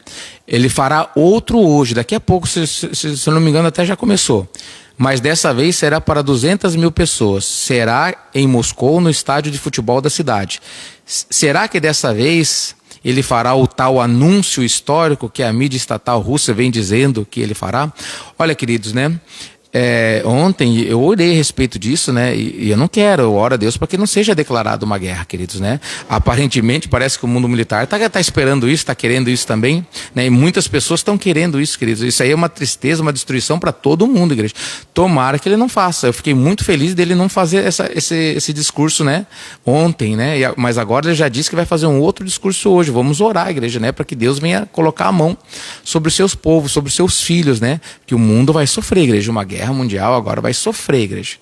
Ele fará outro hoje. Daqui a pouco, se eu não me engano, até já começou. Mas dessa vez será para 200 mil pessoas. Será em Moscou, no estádio de futebol da cidade. Será que dessa vez ele fará o tal anúncio histórico que a mídia estatal russa vem dizendo que ele fará? Olha, queridos, né? Ontem eu orei a respeito disso, né? E eu não quero, eu oro a Deus para que não seja declarada uma guerra, queridos, né? Aparentemente parece que o mundo militar tá esperando isso, está querendo isso também, né? E muitas pessoas estão querendo isso, queridos. Isso aí é uma tristeza, uma destruição para todo mundo, igreja. Tomara que ele não faça. Eu fiquei muito feliz dele não fazer esse discurso, né? Ontem, né? Mas agora ele já disse que vai fazer um outro discurso hoje. Vamos orar, igreja, né? Para que Deus venha colocar a mão sobre os seus povos, sobre os seus filhos, né? Que o mundo vai sofrer, igreja, uma guerra mundial agora vai sofrer, igreja.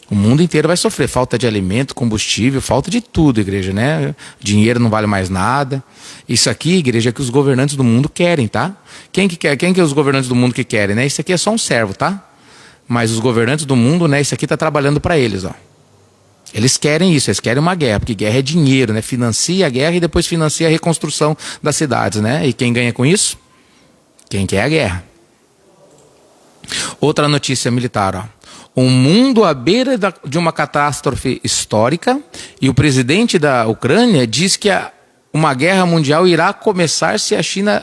O mundo inteiro vai sofrer. Falta de alimento, combustível, falta de tudo, igreja, né? Dinheiro não vale mais nada. Isso aqui, igreja, é que os governantes do mundo querem, tá? Quem que é os governantes do mundo que querem, né? Isso aqui é só um servo, tá? Mas os governantes do mundo, né? Isso aqui está trabalhando para eles, ó. Eles querem isso, eles querem uma guerra, porque guerra é dinheiro, né? Financia a guerra e depois financia a reconstrução das cidades, né? E quem ganha com isso? Quem quer a guerra. Outra notícia militar, ó. Um mundo à beira de uma catástrofe histórica e o presidente da Ucrânia diz que uma guerra mundial irá começar se a China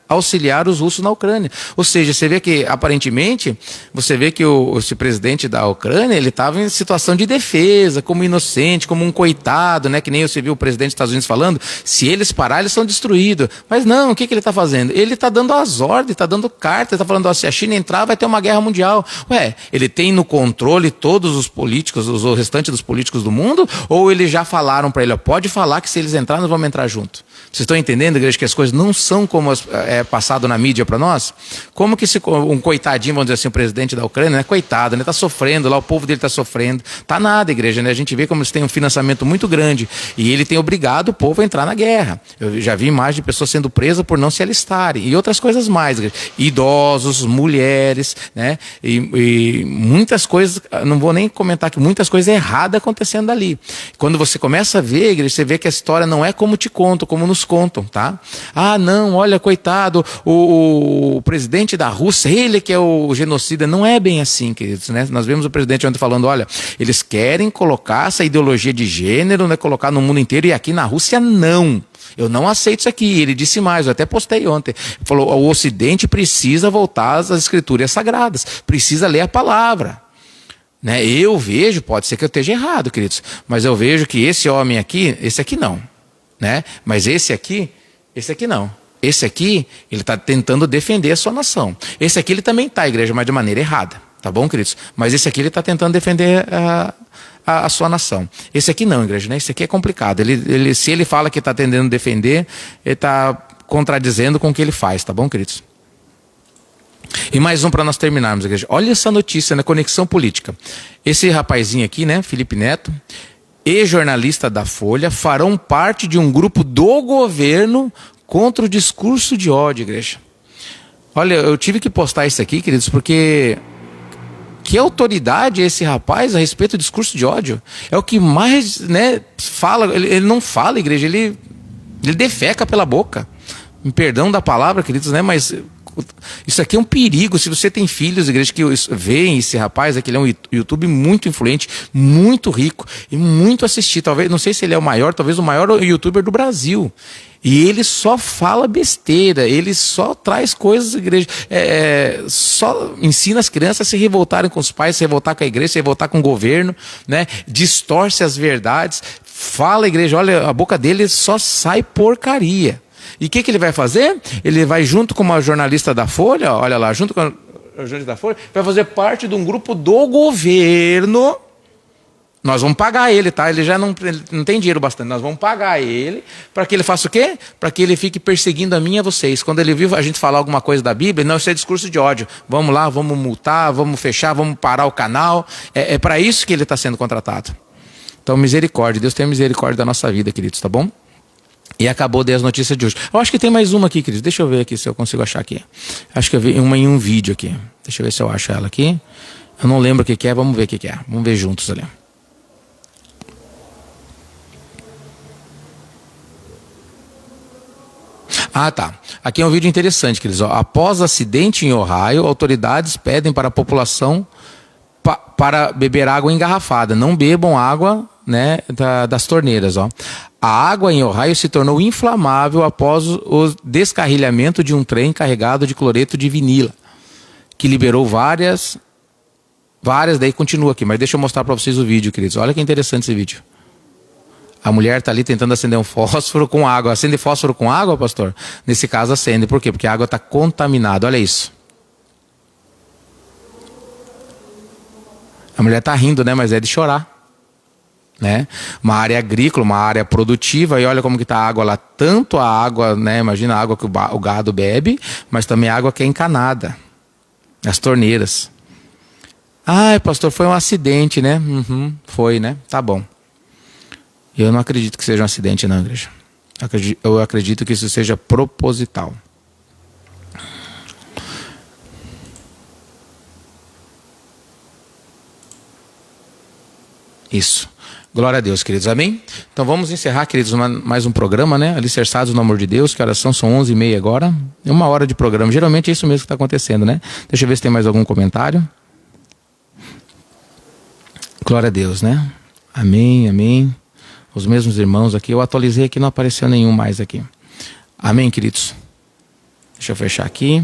auxiliar os russos na Ucrânia. Ou seja, você vê que, aparentemente, você vê que esse presidente da Ucrânia, ele estava em situação de defesa, como inocente, como um coitado, né? Que nem você viu o presidente dos Estados Unidos falando, se eles pararem, eles são destruídos. Mas não, o que ele está fazendo? Ele está dando as ordens, está dando carta, está falando, ó, se a China entrar, vai ter uma guerra mundial. Ué, ele tem no controle todos os políticos, o restante dos políticos do mundo? Ou eles já falaram para ele, ó, pode falar que se eles entrarem, nós vamos entrar junto? Vocês estão entendendo, igreja, que as coisas não são como é passado na mídia para nós? Como que um coitadinho, vamos dizer assim, o presidente da Ucrânia, né? Coitado, né? Está sofrendo lá, o povo dele está sofrendo. Tá nada, igreja, né? A gente vê como eles têm um financiamento muito grande e ele tem obrigado o povo a entrar na guerra. Eu já vi imagens de pessoas sendo presas por não se alistarem e outras coisas mais, igreja. Idosos, mulheres, né? E muitas coisas, não vou nem comentar aqui, muitas coisas erradas acontecendo ali. Quando você começa a ver, igreja, você vê que a história não é como te contam, como nos contam, tá? Ah, não, olha, coitado, o presidente da Rússia, ele que é o genocida. Não é bem assim, queridos, né? Nós vemos o presidente ontem falando, olha, eles querem colocar essa ideologia de gênero, né, colocar no mundo inteiro, e aqui na Rússia não. Eu não aceito isso aqui. Ele disse mais, eu até postei ontem. Ele falou, o Ocidente precisa voltar às escrituras sagradas, precisa ler a palavra. Né? Eu vejo, pode ser que eu esteja errado, queridos, mas eu vejo que esse homem aqui, esse aqui não. Né? Mas esse aqui não. Esse aqui, ele está tentando defender a sua nação. Esse aqui ele também está, igreja, mas de maneira errada. Tá bom, queridos? Mas esse aqui ele está tentando defender a sua nação. Esse aqui não, igreja, né? Esse aqui é complicado. Se ele fala que está tentando defender, ele está contradizendo com o que ele faz, tá bom, queridos? E mais um para nós terminarmos, igreja. Olha essa notícia na Conexão Política. Esse rapazinho aqui, né, Felipe Neto, e jornalista da Folha farão parte de um grupo do governo contra o discurso de ódio, igreja. Olha, eu tive que postar isso aqui, queridos, porque que autoridade é esse rapaz a respeito do discurso de ódio? É o que mais, né, fala, ele não fala, igreja, ele defeca pela boca. Me perdão da palavra, queridos, né, mas isso aqui é um perigo. Se você tem filhos, igreja, que veem esse rapaz aqui, ele é um YouTube muito influente, muito rico e muito assistido. Talvez, não sei se ele é o maior, talvez o maior youtuber do Brasil. E ele só fala besteira, ele só traz coisas, igreja, só ensina as crianças a se revoltarem com os pais, se revoltar com a igreja, se revoltar com o governo, né? Distorce as verdades, fala, igreja, olha, a boca dele só sai porcaria. E o que ele vai fazer? Ele vai junto com uma jornalista da Folha, olha lá, junto com a Jânio da Folha, vai fazer parte de um grupo do governo. Nós vamos pagar ele, tá? Ele já não tem dinheiro bastante. Nós vamos pagar ele para que ele faça o quê? Para que ele fique perseguindo a mim e a vocês. Quando ele viu a gente falar alguma coisa da Bíblia, não, isso é discurso de ódio. Vamos lá, vamos multar, vamos fechar, vamos parar o canal. É para isso que ele está sendo contratado. Então, misericórdia. Deus tenha misericórdia da nossa vida, queridos, tá bom? E acabou as notícias de hoje. Eu acho que tem mais uma aqui, queridos. Deixa eu ver aqui se eu consigo achar aqui. Acho que eu vi uma em um vídeo aqui. Deixa eu ver se eu acho ela aqui. Eu não lembro o que é. Vamos ver o que é. Vamos ver juntos ali. Ah, tá. Aqui é um vídeo interessante, queridos. Após acidente em Ohio, autoridades pedem para a população para beber água engarrafada. Não bebam água, né, das torneiras. A água em Ohio se tornou inflamável após o descarrilhamento de um trem carregado de cloreto de vinila, que liberou várias, daí continua aqui, mas deixa eu mostrar para vocês o vídeo, queridos. Olha que interessante esse vídeo. A mulher está ali tentando acender um fósforo com água. Acende fósforo com água, pastor? Nesse caso acende. Por quê? Porque a água está contaminada. Olha isso. A mulher está rindo, né? Mas é de chorar. Né? Uma área agrícola, uma área produtiva. E olha como que está a água lá. Tanto a água, né? Imagina a água que o gado bebe, mas também a água que é encanada. As torneiras. Ah, pastor, foi um acidente, né? Foi, né? Tá bom. Eu não acredito que seja um acidente, não, igreja. Eu acredito que isso seja proposital. Isso. Glória a Deus, queridos. Amém? Então vamos encerrar, queridos, mais um programa, né? Alicerçados no amor de Deus, que horas são 11h30 agora. É 1 hora de programa. Geralmente é isso mesmo que está acontecendo, né? Deixa eu ver se tem mais algum comentário. Glória a Deus, né? Amém, amém. Os mesmos irmãos aqui. Eu atualizei aqui, não apareceu nenhum mais aqui. Amém, queridos? Deixa eu fechar aqui.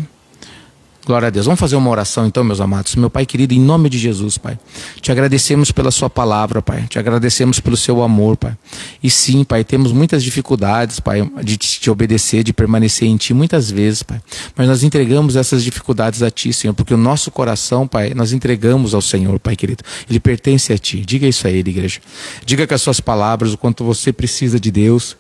Glória a Deus. Vamos fazer uma oração então, meus amados. Meu Pai querido, em nome de Jesus, Pai. Te agradecemos pela sua palavra, Pai. Te agradecemos pelo seu amor, Pai. E sim, Pai, temos muitas dificuldades, Pai, de te obedecer, de permanecer em Ti muitas vezes, Pai. Mas nós entregamos essas dificuldades a Ti, Senhor, porque o nosso coração, Pai, nós entregamos ao Senhor, Pai querido. Ele pertence a Ti. Diga isso a Ele, igreja. Diga com as suas palavras o quanto você precisa de Deus.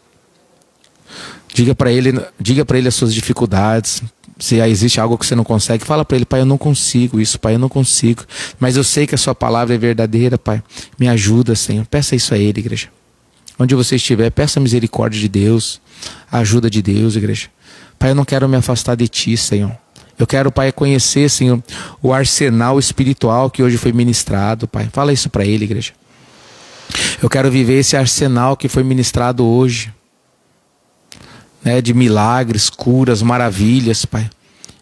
Diga para ele as suas dificuldades. Se existe algo que você não consegue, fala para ele: Pai, eu não consigo isso, Pai, eu não consigo. Mas eu sei que a sua palavra é verdadeira, Pai. Me ajuda, Senhor. Peça isso a Ele, igreja. Onde você estiver, peça a misericórdia de Deus, a ajuda de Deus, igreja. Pai, eu não quero me afastar de Ti, Senhor. Eu quero, Pai, conhecer, Senhor, o arsenal espiritual que hoje foi ministrado, Pai. Fala isso para Ele, igreja. Eu quero viver esse arsenal que foi ministrado hoje. Né, de milagres, curas, maravilhas, Pai.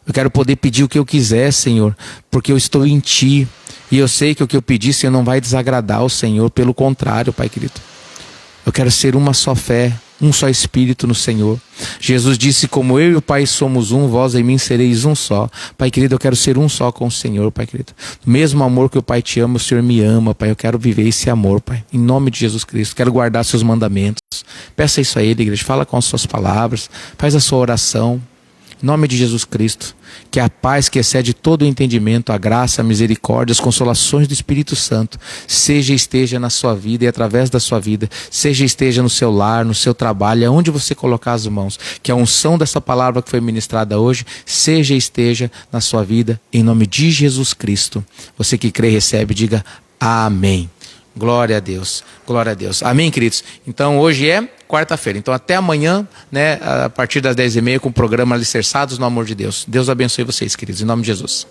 Eu quero poder pedir o que eu quiser, Senhor, porque eu estou em Ti. E eu sei que o que eu pedir, Senhor, não vai desagradar o Senhor. Pelo contrário, Pai querido. Eu quero ser uma só fé, um só Espírito no Senhor. Jesus disse: como eu e o Pai somos um, vós em mim sereis um só. Pai querido, eu quero ser um só com o Senhor, Pai querido. Do mesmo amor que o Pai te ama, o Senhor me ama, Pai. Eu quero viver esse amor, Pai. Em nome de Jesus Cristo. Quero guardar seus mandamentos. Peça isso a Ele, igreja. Fala com as suas palavras. Faz a sua oração. Em nome de Jesus Cristo. Que a paz que excede todo o entendimento, a graça, a misericórdia, as consolações do Espírito Santo seja e esteja na sua vida e através da sua vida. Seja e esteja no seu lar, no seu trabalho, aonde você colocar as mãos. Que a unção dessa palavra que foi ministrada hoje seja e esteja na sua vida. Em nome de Jesus Cristo. Você que crê e recebe, diga amém. Glória a Deus, glória a Deus. Amém, queridos? Então hoje é quarta-feira. Então até amanhã, né, a partir das 10h30 com o programa Alicerçados no Amor de Deus. Deus abençoe vocês, queridos, em nome de Jesus.